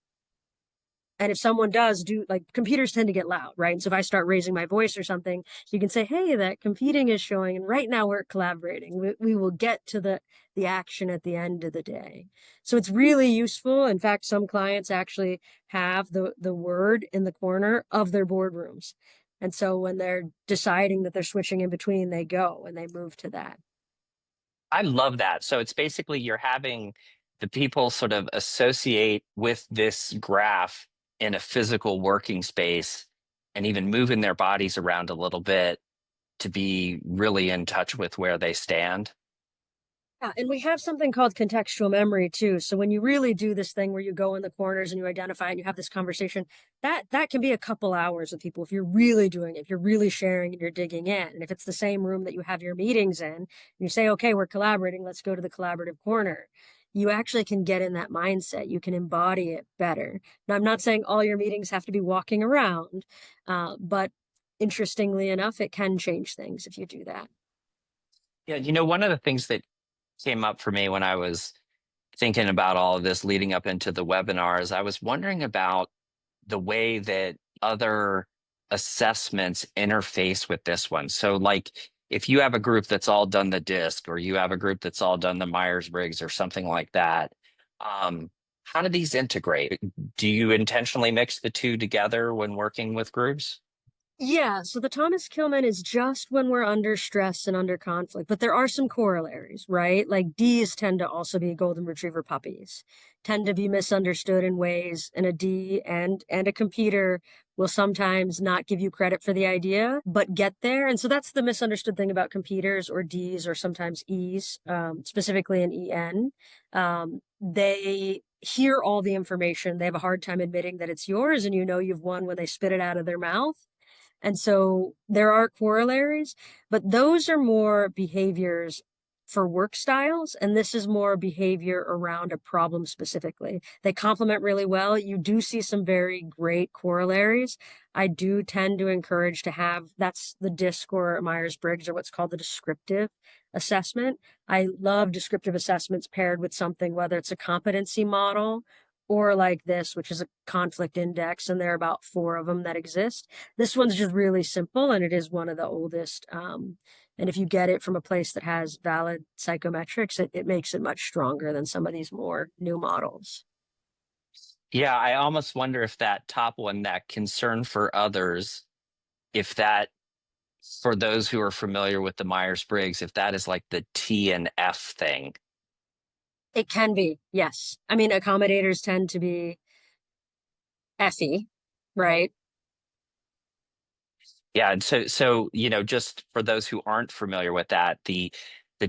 [SPEAKER 3] And if someone does do, like, computers tend to get loud, right? And so if I start raising my voice or something, you can say, hey, that competing is showing, and right now we're collaborating. We will get to the action at the end of the day. So it's really useful. In fact, some clients actually have the word in the corner of their boardrooms. And so when they're deciding that they're switching in between, they go and they move to that.
[SPEAKER 2] I love that. So it's basically you're having the people sort of associate with this graph in a physical working space and even moving their bodies around a little bit to be really in touch with where they stand.
[SPEAKER 3] Yeah, and we have something called contextual memory too. So when you really do this thing where you go in the corners and you identify and you have this conversation, that can be a couple hours with people if you're really doing it, if you're really sharing and you're digging in. And if it's the same room that you have your meetings in, and you say, okay, we're collaborating, let's go to the collaborative corner. You actually can get in that mindset. You can embody it better. Now, I'm not saying all your meetings have to be walking around, but interestingly enough, it can change things if you do that.
[SPEAKER 2] Yeah, one of the things that came up for me when I was thinking about all of this leading up into the webinars, I was wondering about the way that other assessments interface with this one. So, like, if you have a group that's all done the DISC, or you have a group that's all done the Myers-Briggs, or something like that, how do these integrate? Do you intentionally mix the two together when working with groups?
[SPEAKER 3] Yeah, so the Thomas Kilmann is just when we're under stress and under conflict, but there are some corollaries, right? Like D's tend to also be golden retriever puppies, tend to be misunderstood in ways, and a D and a computer will sometimes not give you credit for the idea, but get there. And so that's the misunderstood thing about computers or D's or sometimes E's, specifically in EN. They hear all the information. They have a hard time admitting that it's yours, and you've won when they spit it out of their mouth. And so there are corollaries, but those are more behaviors for work styles. And this is more behavior around a problem specifically. They complement really well. You do see some very great corollaries. I do tend to encourage to have, that's the DISC or Myers-Briggs, or what's called the descriptive assessment. I love descriptive assessments paired with something, whether it's a competency model or like this, which is a conflict index, and there are about 4 of them that exist. This one's just really simple, and it is one of the oldest. And if you get it from a place that has valid psychometrics, it makes it much stronger than some of these more new models.
[SPEAKER 2] Yeah, I almost wonder if that top one, that concern for others, if that, for those who are familiar with the Myers-Briggs, if that is like the T and F thing.
[SPEAKER 3] It can be, yes. I mean, accommodators tend to be Effy, right?
[SPEAKER 2] Yeah, and so just for those who aren't familiar with that, the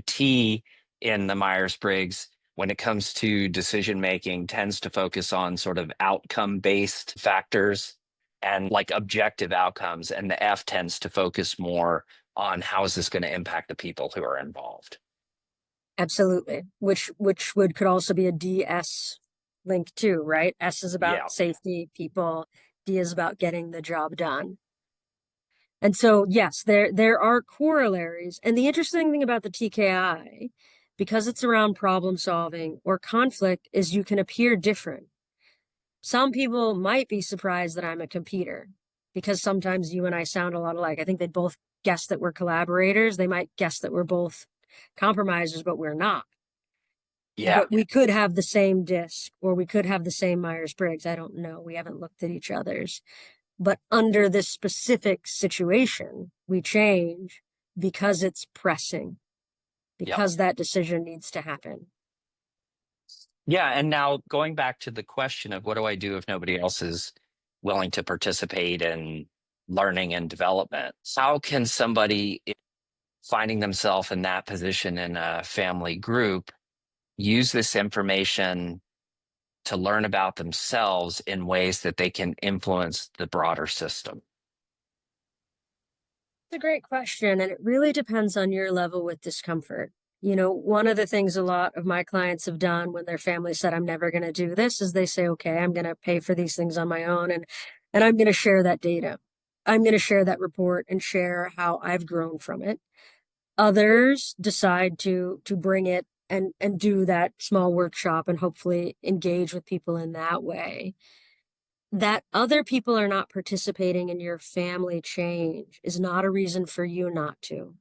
[SPEAKER 2] T in the Myers-Briggs, when it comes to decision making tends to focus on sort of outcome based factors and like objective outcomes. And the F tends to focus more on how is this going to impact the people who are involved.
[SPEAKER 3] Absolutely. Which could also be a DS link too, right? S is
[SPEAKER 2] Yeah.
[SPEAKER 3] about safety, people. D is about getting the job done. And so, yes, there are corollaries. And the interesting thing about the TKI, because it's around problem solving or conflict, is you can appear different. Some people might be surprised that I'm a competitor because sometimes you and I sound a lot alike. I think they both guess that we're collaborators. They might guess that we're both compromisers, but we're not.
[SPEAKER 2] Yeah.
[SPEAKER 3] But we could have the same disc or we could have the same Myers-Briggs. I don't know. We haven't looked at each other's. But under this specific situation, we change because it's pressing,
[SPEAKER 2] Yep.
[SPEAKER 3] because that decision needs to happen.
[SPEAKER 2] Yeah. And now going back to the question of what do I do if nobody else is willing to participate in learning and development? How can somebody finding themselves in that position in a family group use this information to learn about themselves in ways that they can influence the broader system?
[SPEAKER 3] It's a great question, and it really depends on your level with discomfort. You know, one of the things a lot of my clients have done when their family said, I'm never going to do this, is they say, okay, I'm going to pay for these things on my own, and I'm going to share that data. I'm going to share that report and share how I've grown from it. Others decide to bring it and do that small workshop and hopefully engage with people in that way. That other people are not participating in your family change is not a reason for you not to.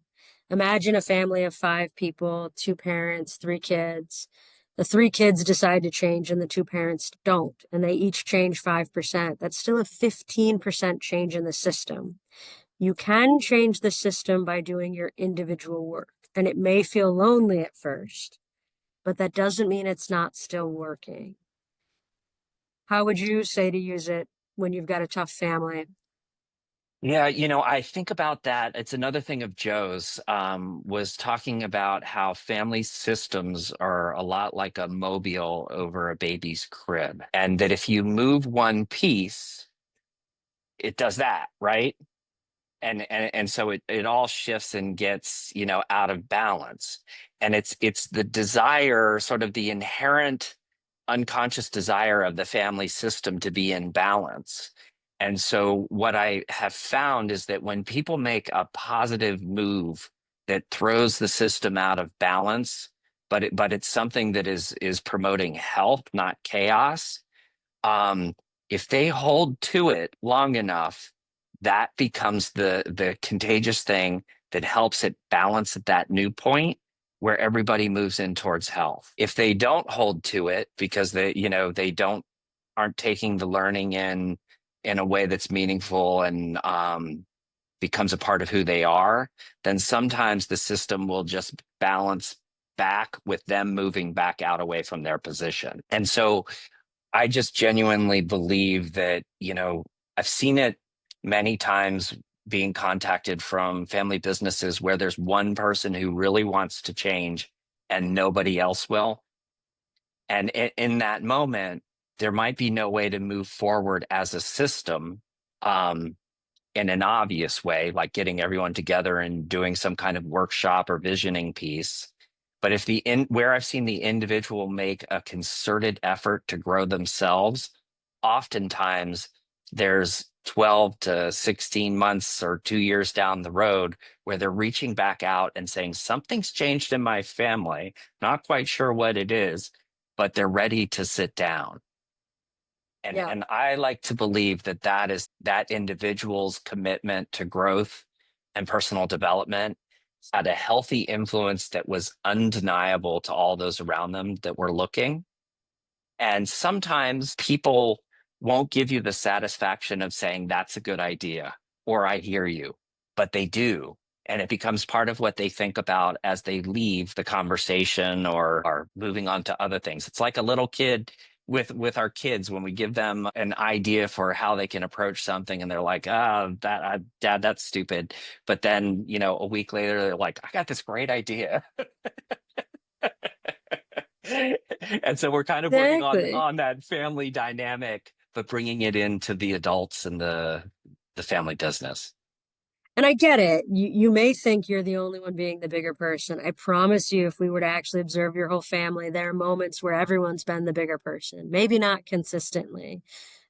[SPEAKER 3] Imagine a family of 5 people, 2 parents, 3 kids. The 3 kids decide to change and the 2 parents don't, and they each change 5%. That's still a 15% change in the system. You can change the system by doing your individual work, and it may feel lonely at first, but that doesn't mean it's not still working. How would you say to use it when you've got a tough family?
[SPEAKER 2] Yeah, I think about that. It's another thing of Joe's, was talking about how family systems are a lot like a mobile over a baby's crib. And that if you move one piece, it does that, right? And so it all shifts and gets, out of balance. And it's the desire, sort of the inherent unconscious desire of the family system to be in balance. And so what I have found is that when people make a positive move that throws the system out of balance, but it's something that is promoting health, not chaos. If they hold to it long enough, that becomes the contagious thing that helps it balance at that new point where everybody moves in towards health. If they don't hold to it because they aren't taking the learning in a way that's meaningful and becomes a part of who they are, then sometimes the system will just balance back with them moving back out away from their position. And so I just genuinely believe that, I've seen it many times being contacted from family businesses where there's one person who really wants to change and nobody else will. And in that moment, there might be no way to move forward as a system in an obvious way, like getting everyone together and doing some kind of workshop or visioning piece. But where I've seen the individual make a concerted effort to grow themselves, oftentimes there's 12 to 16 months or 2 years down the road where they're reaching back out and saying, something's changed in my family, not quite sure what it is, but they're ready to sit down. And I like to believe that is that individual's commitment to growth and personal development had a healthy influence that was undeniable to all those around them that were looking. And sometimes people won't give you the satisfaction of saying, that's a good idea, or I hear you, but they do. And it becomes part of what they think about as they leave the conversation or are moving on to other things. It's like a little kid with our kids when we give them an idea for how they can approach something and they're like, dad, that's stupid. But then, a week later, they're like, I got this great idea. And so we're kind of working
[SPEAKER 3] Exactly.
[SPEAKER 2] on that family dynamic, but bringing it into the adults and the family business.
[SPEAKER 3] And I get it. You may think you're the only one being the bigger person. I promise you, if we were to actually observe your whole family, there are moments where everyone's been the bigger person. Maybe not consistently,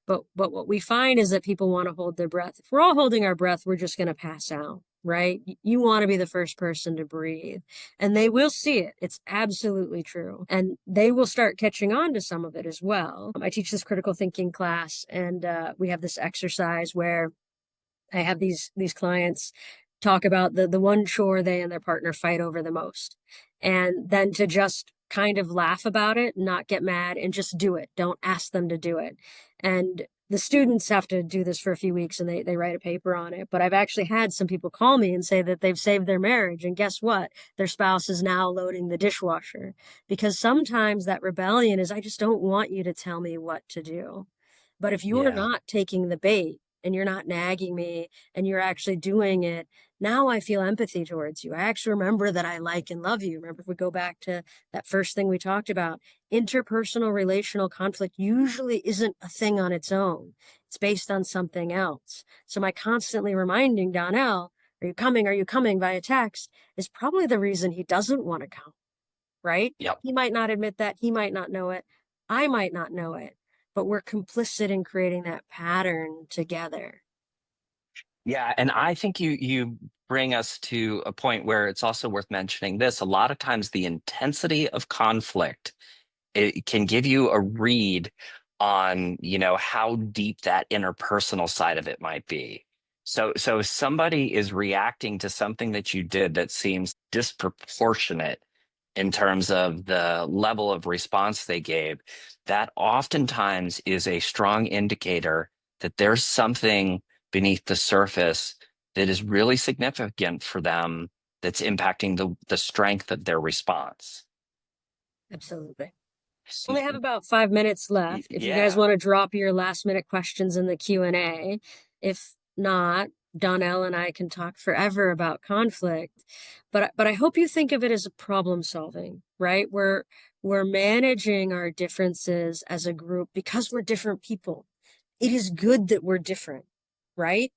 [SPEAKER 3] but what we find is that people want to hold their breath. If we're all holding our breath, we're just going to pass out, right? You want to be the first person to breathe, and they will see it. It's absolutely true. And they will start catching on to some of it as well. I teach this critical thinking class, and we have this exercise where I have these clients talk about the one chore they and their partner fight over the most. And then to just kind of laugh about it, not get mad, and just do it. Don't ask them to do it. And the students have to do this for a few weeks and they write a paper on it. But I've actually had some people call me and say that they've saved their marriage. And guess what? Their spouse is now loading the dishwasher. Because sometimes that rebellion is, I just don't want you to tell me what to do. But if you're
[SPEAKER 2] Yeah.
[SPEAKER 3] not taking the bait, and you're not nagging me and you're actually doing it, now I feel empathy towards you. I actually remember that I like and love you. Remember, if we go back to that first thing we talked about, interpersonal relational conflict usually isn't a thing on its own. It's based on something else. So my constantly reminding Donnel, are you coming? Are you coming via text is probably the reason he doesn't want to come, right?
[SPEAKER 2] Yep.
[SPEAKER 3] He might not admit that. He might not know it. I might not know it, but we're complicit in creating that pattern together.
[SPEAKER 2] Yeah, and I think you bring us to a point where it's also worth mentioning this. A lot of times the intensity of conflict, it can give you a read on, how deep that interpersonal side of it might be. So if somebody is reacting to something that you did that seems disproportionate in terms of the level of response they gave, that oftentimes is a strong indicator that there's something beneath the surface that is really significant for them that's impacting the strength of their response.
[SPEAKER 3] Absolutely. Only have about 5 minutes left. If you guys want to drop your last minute questions in the Q&A, if not, Donnell and I can talk forever about conflict. But I hope you think of it as a problem solving, right? We're managing our differences as a group because we're different people. It is good that we're different, right?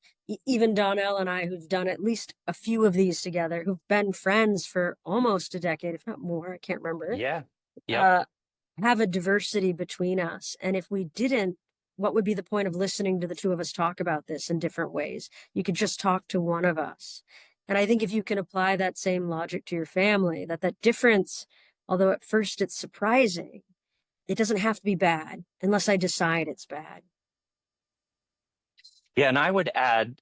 [SPEAKER 3] Even Donnell and I, who've done at least a few of these together, who've been friends for almost a decade, if not more, I can't remember.
[SPEAKER 2] Yeah. Yep.
[SPEAKER 3] Have a diversity between us. And if we didn't, what would be the point of listening to the two of us talk about this in different ways? You could just talk to one of us. And I think if you can apply that same logic to your family, that difference, although at first it's surprising, it doesn't have to be bad unless I decide it's bad.
[SPEAKER 2] Yeah, and I would add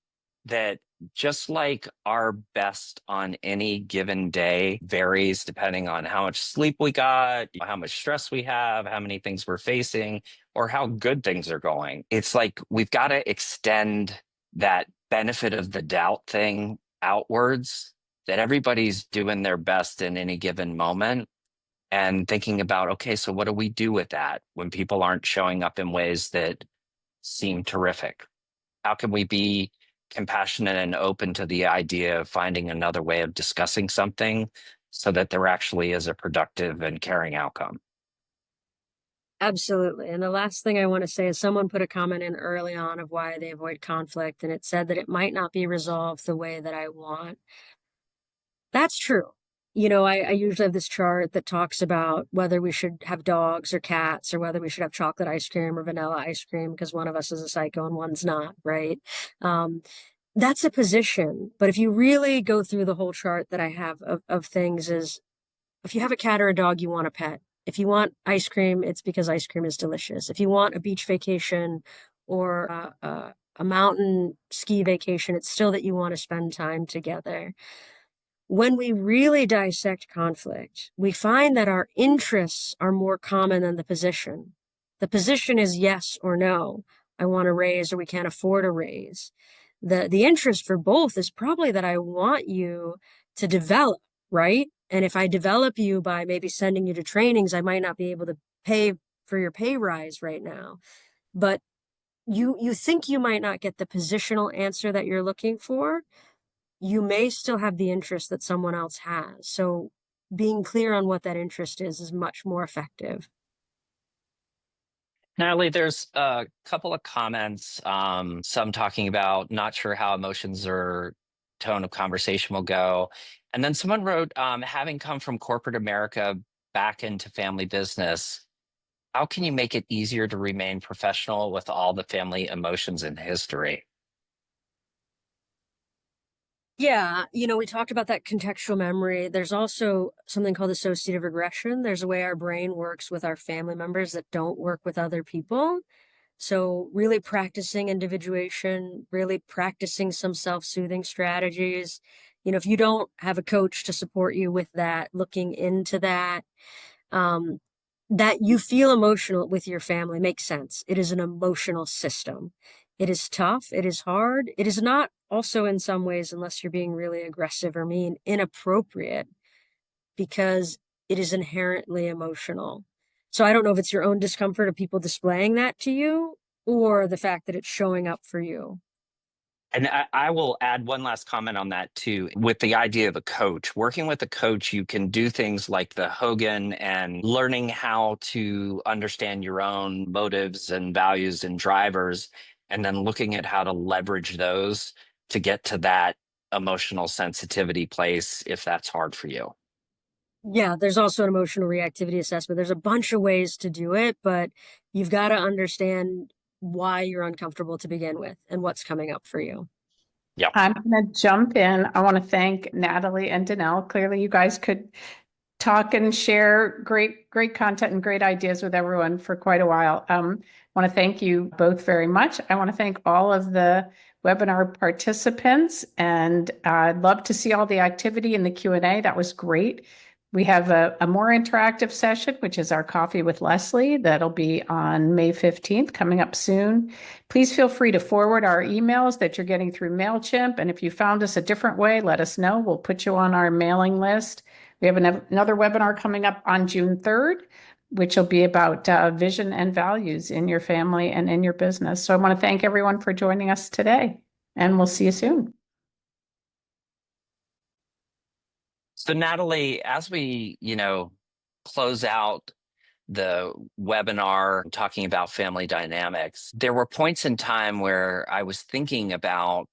[SPEAKER 2] that just like our best on any given day varies depending on how much sleep we got, how much stress we have, how many things we're facing, or how good things are going. It's like we've got to extend that benefit of the doubt thing outwards, that everybody's doing their best in any given moment. And thinking about, okay, so what do we do with that when people aren't showing up in ways that seem terrific? How can we be compassionate and open to the idea of finding another way of discussing something so that there actually is a productive and caring outcome?
[SPEAKER 3] Absolutely. And the last thing I want to say is someone put a comment in early on of why they avoid conflict, and it said that it might not be resolved the way that I want. That's true. I usually have this chart that talks about whether we should have dogs or cats or whether we should have chocolate ice cream or vanilla ice cream because one of us is a psycho and one's not, right? That's a position. But if you really go through the whole chart that I have of things is if you have a cat or a dog, you want a pet. If you want ice cream, it's because ice cream is delicious. If you want a beach vacation or a mountain ski vacation, it's still that you want to spend time together. When we really dissect conflict, we find that our interests are more common than the position. The position is yes or no. I want to raise or we can't afford a raise. The interest for both is probably that I want you to develop, right? And if I develop you by maybe sending you to trainings, I might not be able to pay for your pay rise right now. But you think you might not get the positional answer that you're looking for, you may still have the interest that someone else has. So being clear on what that interest is much more effective.
[SPEAKER 2] Natalie, there's a couple of comments, some talking about not sure how emotions or tone of conversation will go. And then someone wrote, having come from corporate America back into family business, how can you make it easier to remain professional with all the family emotions and history?
[SPEAKER 3] Yeah, we talked about that contextual memory. There's also something called associative regression. There's a way our brain works with our family members that don't work with other people. So, really practicing individuation, really practicing some self-soothing strategies. If you don't have a coach to support you with that, looking into that, um, that you feel emotional with your family makes sense. It is an emotional system. It is tough. It is hard. It is not also in some ways, unless you're being really aggressive or mean, inappropriate because it is inherently emotional. So I don't know if it's your own discomfort of people displaying that to you or the fact that it's showing up for you.
[SPEAKER 2] And I will add one last comment on that too. With the idea of a coach, working with a coach, you can do things like the Hogan and learning how to understand your own motives and values and drivers, and then looking at how to leverage those to get to that emotional sensitivity place if that's hard for you.
[SPEAKER 3] Yeah, there's also an emotional reactivity assessment. There's a bunch of ways to do it, but you've got to understand why you're uncomfortable to begin with and what's coming up for you.
[SPEAKER 2] Yeah.
[SPEAKER 1] I'm going to jump in. I want to thank Natalie and Donnel. Clearly, you guys could talk and share great content and great ideas with everyone for quite a while. I want to thank you both very much. I want to thank all of the webinar participants, and I'd love to see all the activity in the Q&A. That was great. We have a more interactive session, which is our Coffee with Leslie. That'll be on May 15th, coming up soon. Please feel free to forward our emails that you're getting through MailChimp. And if you found us a different way, let us know. We'll put you on our mailing list. We have another webinar coming up on June 3rd, which will be about vision and values in your family and in your business. So I want to thank everyone for joining us today, and we'll see you soon.
[SPEAKER 2] So Natalie, as we, close out the webinar talking about family dynamics, there were points in time where I was thinking about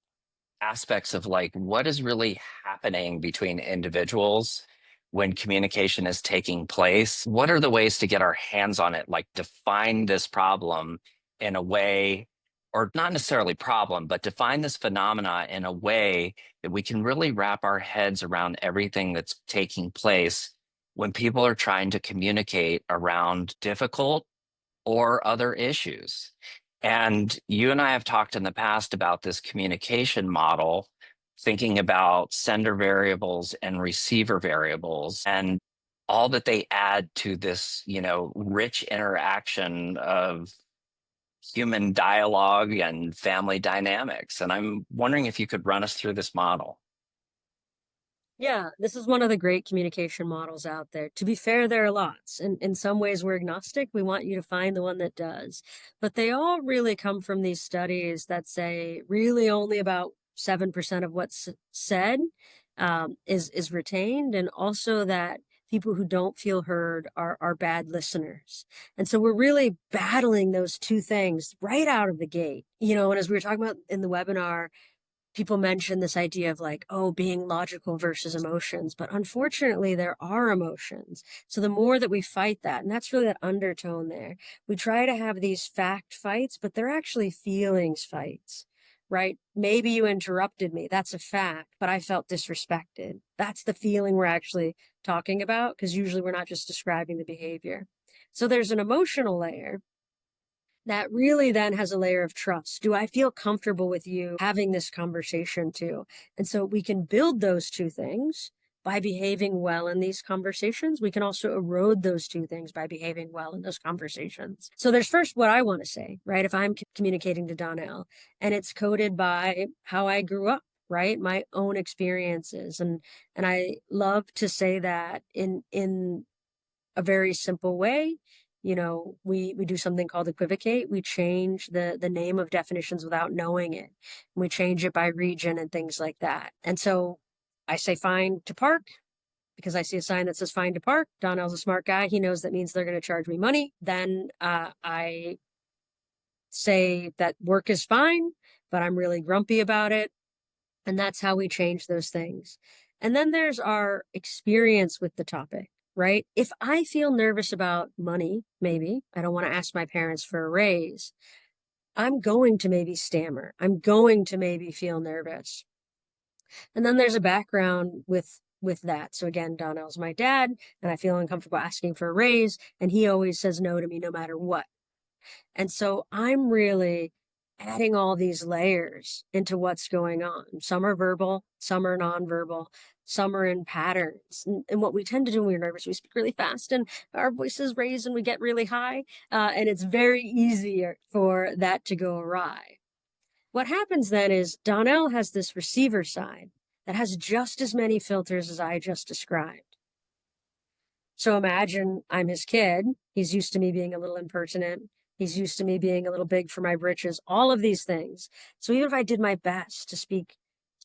[SPEAKER 2] aspects of like what is really happening between individuals when communication is taking place. What are the ways to get our hands on it, like define this problem in a way, or not necessarily problem, but define this phenomena in a way that we can really wrap our heads around everything that's taking place when people are trying to communicate around difficult or other issues. And you and I have talked in the past about this communication model, thinking about sender variables and receiver variables and all that they add to this, rich interaction of human dialogue and family dynamics. And I'm wondering if you could run us through this model.
[SPEAKER 3] Yeah, this is one of the great communication models out there. To be fair, there are lots. And in some ways, we're agnostic. We want you to find the one that does. But they all really come from these studies that say really only about 7% of what's said is retained. And also that people who don't feel heard are bad listeners. And so we're really battling those two things right out of the gate. And as we were talking about in the webinar, people mention this idea of like, oh, being logical versus emotions. But unfortunately, there are emotions. So the more that we fight that, and that's really that undertone there, we try to have these fact fights, but they're actually feelings fights, right? Maybe you interrupted me. That's a fact, but I felt disrespected. That's the feeling we're actually talking about, because usually we're not just describing the behavior. So there's an emotional layer that really then has a layer of trust. Do I feel comfortable with you having this conversation too? And so we can build those two things by behaving well in these conversations. We can also erode those two things by behaving well in those conversations. So there's first what I want to say, right? If I'm communicating to Donnel and it's coded by how I grew up, right? My own experiences. And I love to say that in a very simple way. We do something called equivocate. We change the name of definitions without knowing it. We change it by region and things like that. And so I say fine to park because I see a sign that says fine to park. Donnell's a smart guy. He knows that means they're going to charge me money. Then I say that work is fine, but I'm really grumpy about it. And that's how we change those things. And then there's our experience with the topic, right? If I feel nervous about money, maybe I don't want to ask my parents for a raise, I'm going to maybe stammer. I'm going to maybe feel nervous. And then there's a background with that. So again, Donnell's my dad, and I feel uncomfortable asking for a raise, and he always says no to me no matter what. And so I'm really adding all these layers into what's going on. Some are verbal, some are nonverbal, some are in patterns. And what we tend to do when we're nervous, we speak really fast and our voices raise and we get really high. And it's very easy for that to go awry. What happens then is Donnell has this receiver side that has just as many filters as I just described. So imagine I'm his kid. He's used to me being a little impertinent. He's used to me being a little big for my britches, all of these things. So even if I did my best to speak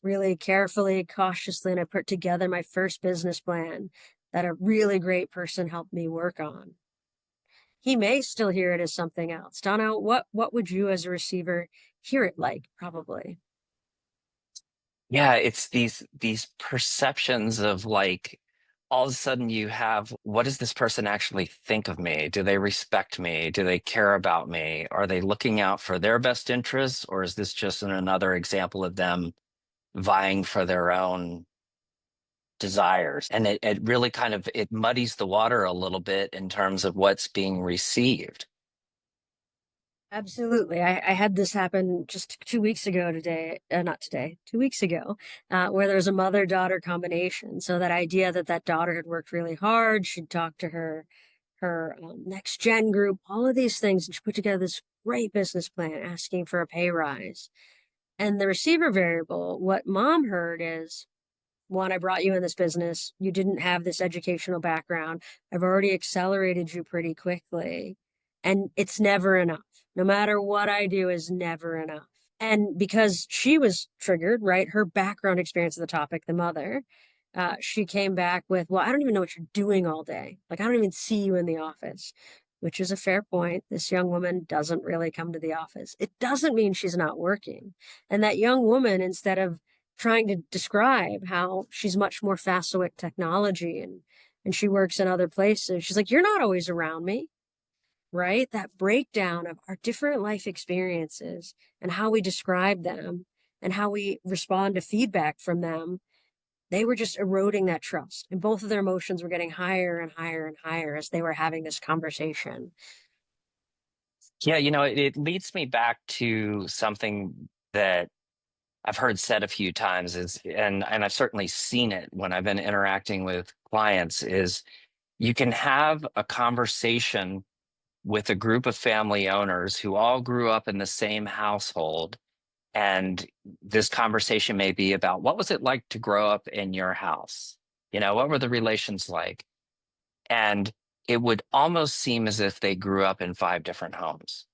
[SPEAKER 3] really carefully, cautiously, and I put together my first business plan that a really great person helped me work on, he may still hear it as something else. Donna, what would you as a receiver hear it like, probably?
[SPEAKER 2] Yeah, it's these perceptions of like all of a sudden you have, what does this person actually think of me? Do they respect me? Do they care about me? Are they looking out for their best interests, or is this just another example of them vying for their own desires? And it really kind of it muddies the water a little bit in terms of what's being received.
[SPEAKER 3] Absolutely. I had this happen just 2 weeks ago today, not today, 2 weeks ago, where there was a mother-daughter combination. So that idea that that daughter had worked really hard, she'd talked to her next gen group, all of these things, and she put together this great business plan asking for a pay rise. And the receiver variable, what mom heard is, one, I brought you in this business. You didn't have this educational background. I've already accelerated you pretty quickly. And it's never enough. No matter what I do is never enough. And because she was triggered, right? Her background experience of the topic, the mother, she came back with, well, I don't even know what you're doing all day. Like, I don't even see you in the office, which is a fair point. This young woman doesn't really come to the office. It doesn't mean she's not working. And that young woman, instead of trying to describe how she's much more facile with technology and she works in other places, she's like, you're not always around me, right? That breakdown of our different life experiences and how we describe them and how we respond to feedback from them, they were just eroding that trust. And both of their emotions were getting higher and higher and higher as they were having this conversation.
[SPEAKER 2] Yeah, it leads me back to something that I've heard said a few times is, and I've certainly seen it when I've been interacting with clients, is you can have a conversation with a group of family owners who all grew up in the same household. And this conversation may be about, what was it like to grow up in your house? What were the relations like? And it would almost seem as if they grew up in 5 different homes.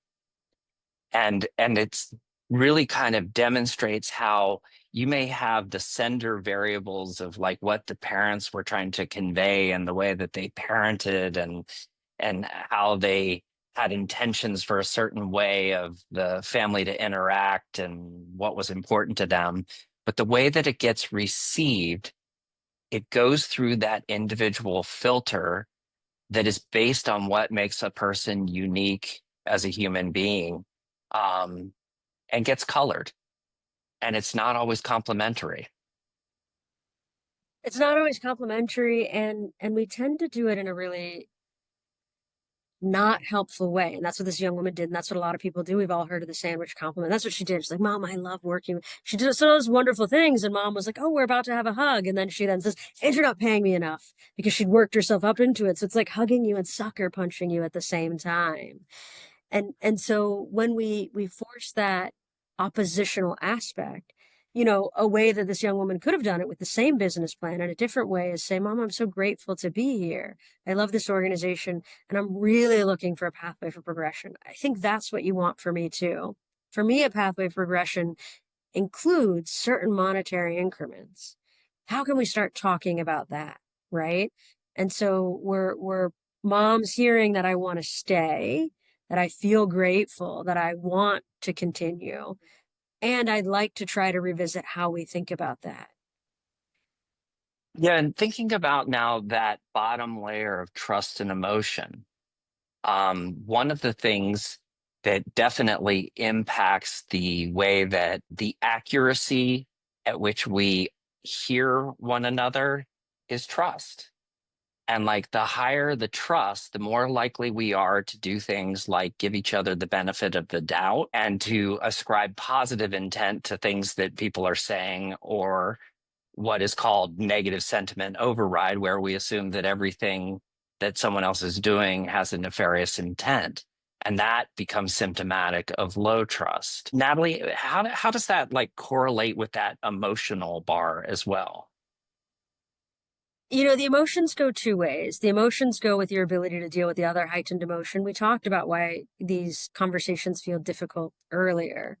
[SPEAKER 2] And it's really kind of demonstrates how you may have the sender variables of like what the parents were trying to convey and the way that they parented and how they had intentions for a certain way of the family to interact and what was important to them. But the way that it gets received, it goes through that individual filter that is based on what makes a person unique as a human being, and gets colored. And it's not always complimentary.
[SPEAKER 3] It's not always complimentary, and we tend to do it in a really not helpful way. And that's what this young woman did. And that's what a lot of people do. We've all heard of the sandwich compliment. That's what she did. She's like, Mom, I love working. She did all those wonderful things. And Mom was like, oh, we're about to have a hug. And then she then says, and you're not paying me enough, because she'd worked herself up into it. So it's like hugging you and sucker punching you at the same time. And so when we force that oppositional aspect, a way that this young woman could have done it with the same business plan in a different way is say, Mom, I'm so grateful to be here. I love this organization, and I'm really looking for a pathway for progression. I think that's what you want for me too. For me, a pathway for progression includes certain monetary increments. How can we start talking about that, right? And so we're moms hearing that I want to stay, that I feel grateful, that I want to continue. And I'd like to try to revisit how we think about that.
[SPEAKER 2] Yeah, and thinking about now that bottom layer of trust and emotion, one of the things that definitely impacts the way that the accuracy at which we hear one another is trust. And like the higher the trust, the more likely we are to do things like give each other the benefit of the doubt and to ascribe positive intent to things that people are saying, or what is called negative sentiment override, where we assume that everything that someone else is doing has a nefarious intent. And that becomes symptomatic of low trust. Natalie, how does that like correlate with that emotional bar as well?
[SPEAKER 3] You know, the emotions go two ways. The emotions go with your ability to deal with the other heightened emotion. We talked about why these conversations feel difficult earlier.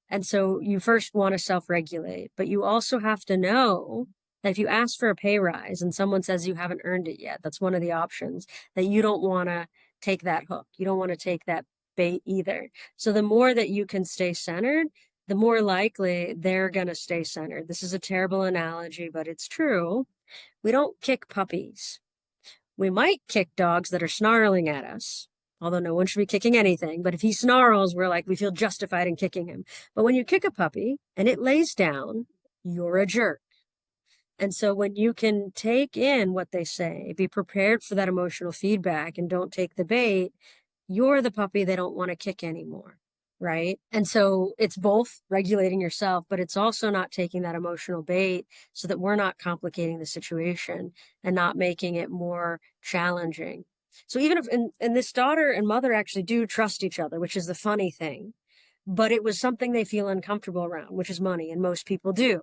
[SPEAKER 3] And so you first want to self-regulate, but you also have to know that if you ask for a pay rise and someone says you haven't earned it yet, that's one of the options, that you don't want to take that hook. You don't want to take that bait either. So the more that you can stay centered, the more likely they're going to stay centered. This is a terrible analogy, but it's true. We don't kick puppies. We might kick dogs that are snarling at us, although no one should be kicking anything. But if he snarls, we feel justified in kicking him. But when you kick a puppy and it lays down, you're a jerk. And so when you can take in what they say, be prepared for that emotional feedback and don't take the bait, you're the puppy they don't want to kick anymore. Right. And so it's both regulating yourself, but it's also not taking that emotional bait so that we're not complicating the situation and not making it more challenging. So even if, and this daughter and mother actually do trust each other, which is the funny thing, but it was something they feel uncomfortable around, which is money. And most people do.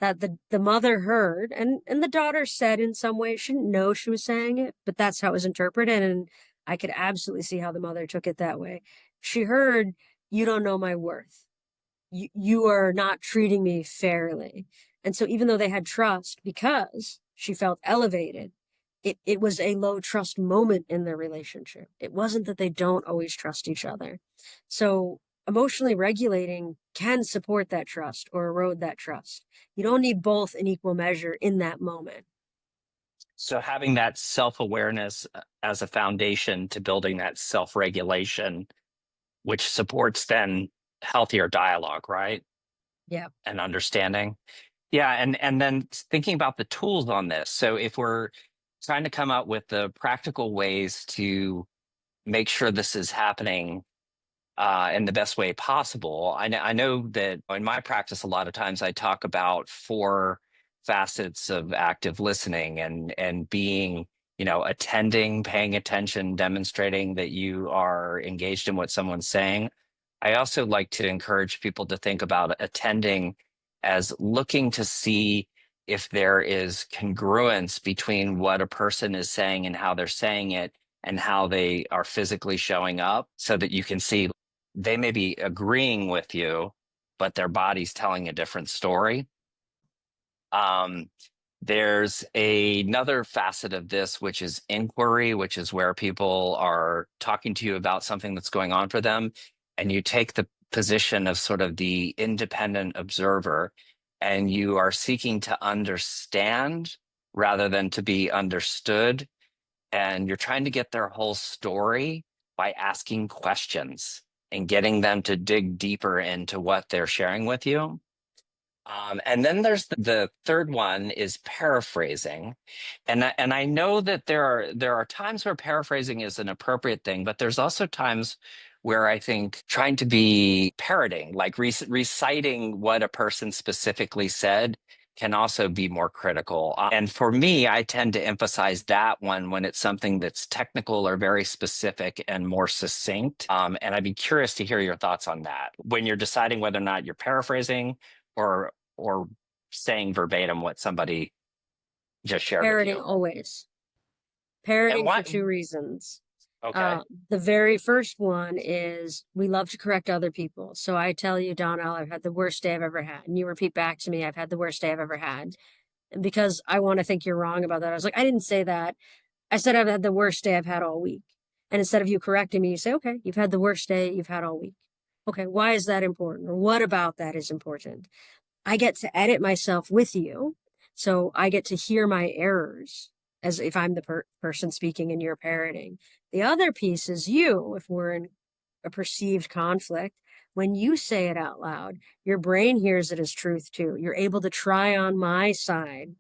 [SPEAKER 3] That the mother heard, and the daughter said in some way, she didn't know she was saying it, but that's how it was interpreted. And I could absolutely see how the mother took it that way. She heard, you don't know my worth. You are not treating me fairly. And so even though they had trust because she felt elevated, it was a low trust moment in their relationship. It wasn't that they don't always trust each other. So emotionally regulating can support that trust or erode that trust. You don't need both in equal measure in that moment.
[SPEAKER 2] So having that self-awareness as a foundation to building that self-regulation, which supports then healthier dialogue, right?
[SPEAKER 3] Yeah.
[SPEAKER 2] And understanding. Yeah, and then thinking about the tools on this. So if we're trying to come up with the practical ways to make sure this is happening in the best way possible. I know that in my practice, a lot of times I talk about four facets of active listening and being, attending, paying attention, demonstrating that you are engaged in what someone's saying. I also like to encourage people to think about attending as looking to see if there is congruence between what a person is saying and how they're saying it and how they are physically showing up, so that you can see they may be agreeing with you, but their body's telling a different story. There's another facet of this, which is inquiry, which is where people are talking to you about something that's going on for them. And you take the position of sort of the independent observer, and you are seeking to understand rather than to be understood. And you're trying to get their whole story by asking questions and getting them to dig deeper into what they're sharing with you. And then there's the third one is paraphrasing, and I know that there are times where paraphrasing is an appropriate thing, but there's also times where I think trying to be parroting, like reciting what a person specifically said, can also be more critical. And for me, I tend to emphasize that one when it's something that's technical or very specific and more succinct. And I'd be curious to hear your thoughts on that when you're deciding whether or not you're paraphrasing or saying verbatim what somebody just shared with
[SPEAKER 3] Parroting
[SPEAKER 2] you.
[SPEAKER 3] always.
[SPEAKER 2] And
[SPEAKER 3] Parroting for
[SPEAKER 2] why?
[SPEAKER 3] two reasons.
[SPEAKER 2] Okay.
[SPEAKER 3] The very first one is we love to correct other people. So I tell you, Donnel, I've had the worst day I've ever had. And you repeat back to me, I've had the worst day I've ever had. And because I want to think you're wrong about that, I was like, I didn't say that. I said I've had the worst day I've had all week. And instead of you correcting me, you say, okay, you've had the worst day you've had all week. Okay, why is that important? Or what about that is important? I get to edit myself with you. So I get to hear my errors as if I'm the person speaking and you're parroting. The other piece is you, if we're in a perceived conflict, when you say it out loud, your brain hears it as truth too. You're able to try on my side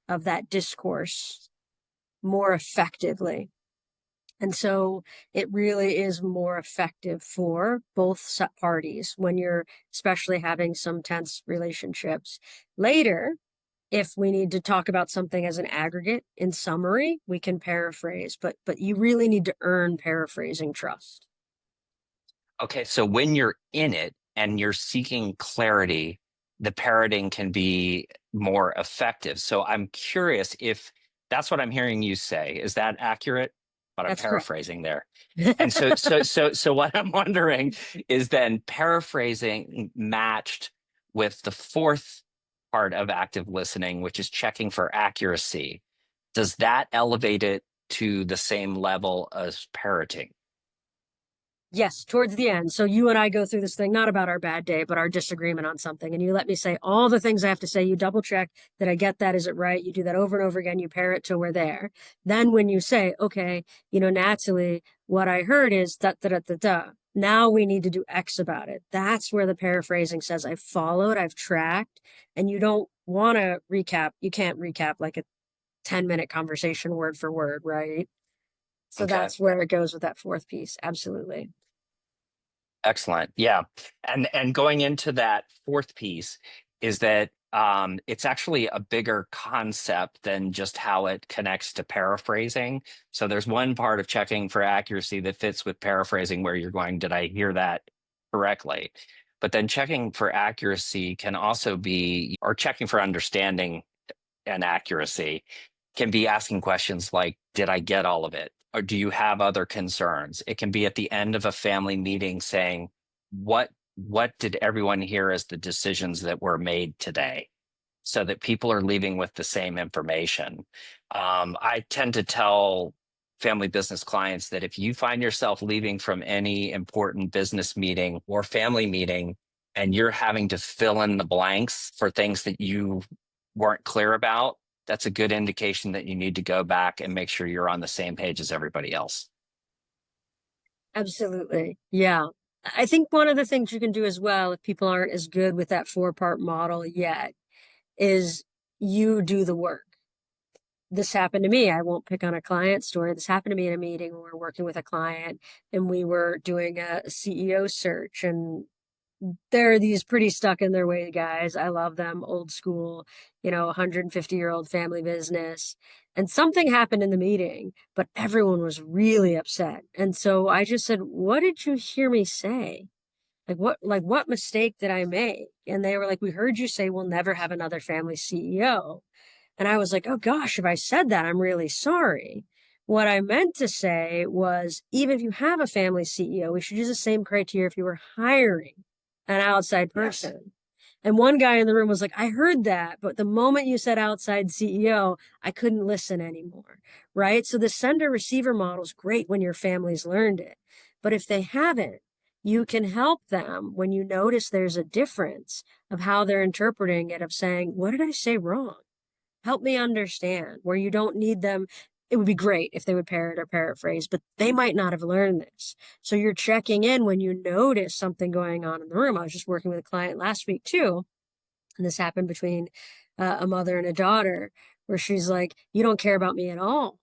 [SPEAKER 3] of that discourse more effectively. And so it really is more effective for both parties when you're especially having some tense relationships. Later, if we need to talk about something as an aggregate in summary, we can paraphrase, but you really need to earn paraphrasing trust.
[SPEAKER 2] Okay, so when you're in it and you're seeking clarity, the parroting can be more effective. So I'm curious if that's what I'm hearing you say. Is that accurate? But I'm
[SPEAKER 3] That's correct.
[SPEAKER 2] paraphrasing there. And so what I'm wondering is then paraphrasing matched with the fourth part of active listening, which is checking for accuracy. Does that elevate it to the same level as parroting?
[SPEAKER 3] Yes, towards the end. So you and I go through this thing, not about our bad day, but our disagreement on something. And you let me say all the things I have to say. You double check that I get that. Is it right? You do that over and over again. You pair it till we're there. Then when you say, okay, Natalie, what I heard is da da da da da. Now we need to do X about it. That's where the paraphrasing says I've followed, I've tracked, and you don't want to recap. You can't recap like a 10-minute conversation word for word, right? So
[SPEAKER 2] Okay.
[SPEAKER 3] that's where it goes with that fourth piece. Absolutely.
[SPEAKER 2] Excellent. Yeah. And going into that fourth piece is that it's actually a bigger concept than just how it connects to paraphrasing. So there's one part of checking for accuracy that fits with paraphrasing where you're going, did I hear that correctly? But then checking for accuracy can also be, or checking for understanding and accuracy can be asking questions like, did I get all of it? Or do you have other concerns? It can be at the end of a family meeting saying, what did everyone hear as the decisions that were made today? So that people are leaving with the same information. I tend to tell family business clients that if you find yourself leaving from any important business meeting or family meeting and you're having to fill in the blanks for things that you weren't clear about, that's a good indication that you need to go back and make sure you're on the same page as everybody else.
[SPEAKER 3] Absolutely. Yeah. I think one of the things you can do as well, if people aren't as good with that 4-part model yet, is you do the work. This happened to me. I won't pick on a client story. This happened to me in a meeting. We were working with a client and we were doing a CEO search, and there are these pretty stuck in their way guys. I love them, old school, 150-year-old family business. And something happened in the meeting, but everyone was really upset. And so I just said, what did you hear me say? What mistake did I make? And they were like, we heard you say we'll never have another family CEO. And I was like, oh gosh, if I said that, I'm really sorry. What I meant to say was, even if you have a family CEO, we should use the same criteria if you were hiring an outside person. Yes. And one guy in the room was like, I heard that, but the moment you said outside CEO, I couldn't listen anymore, right? So the sender receiver model is great when your family's learned it. But if they haven't, you can help them when you notice there's a difference of how they're interpreting it, of saying, what did I say wrong? Help me understand, where you don't need them. It would be great if they would parrot or paraphrase, but they might not have learned this. So you're checking in when you notice something going on in the room. I was just working with a client last week too, and this happened between a mother and a daughter, where she's like, you don't care about me at all.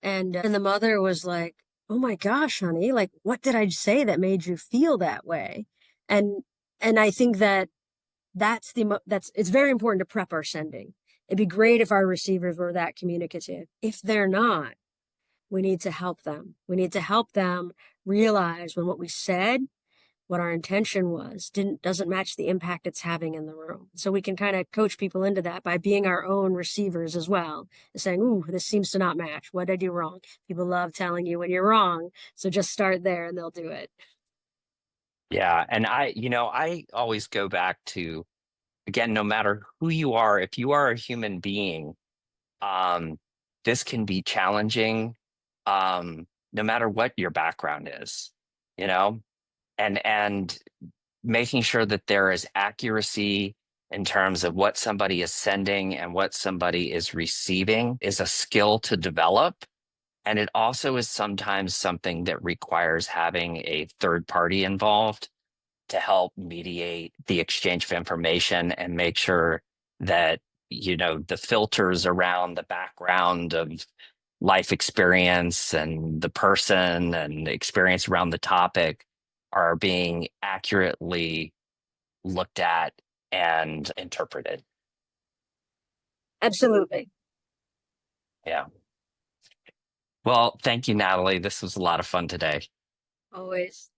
[SPEAKER 3] And the mother was like, oh my gosh, honey, like, what did I say that made you feel that way? And I think that's it's very important to prep our sending. It'd be great if our receivers were that communicative. If they're not, we need to help them. We need to help them realize when what we said, what our intention was, doesn't match the impact it's having in the room. So we can kind of coach people into that by being our own receivers as well, and saying, ooh, this seems to not match. What did I do wrong? People love telling you when you're wrong. So just start there and they'll do it.
[SPEAKER 2] Yeah. And I always go back to, again, no matter who you are, if you are a human being, this can be challenging. no matter what your background is, you know, and making sure that there is accuracy in terms of what somebody is sending and what somebody is receiving is a skill to develop. And it also is sometimes something that requires having a third party involved to help mediate the exchange of information and make sure that, you know, the filters around the background of life experience and the person and experience around the topic are being accurately looked at and interpreted.
[SPEAKER 3] Absolutely.
[SPEAKER 2] Yeah. Well, thank you, Natalie. This was a lot of fun today.
[SPEAKER 3] Always.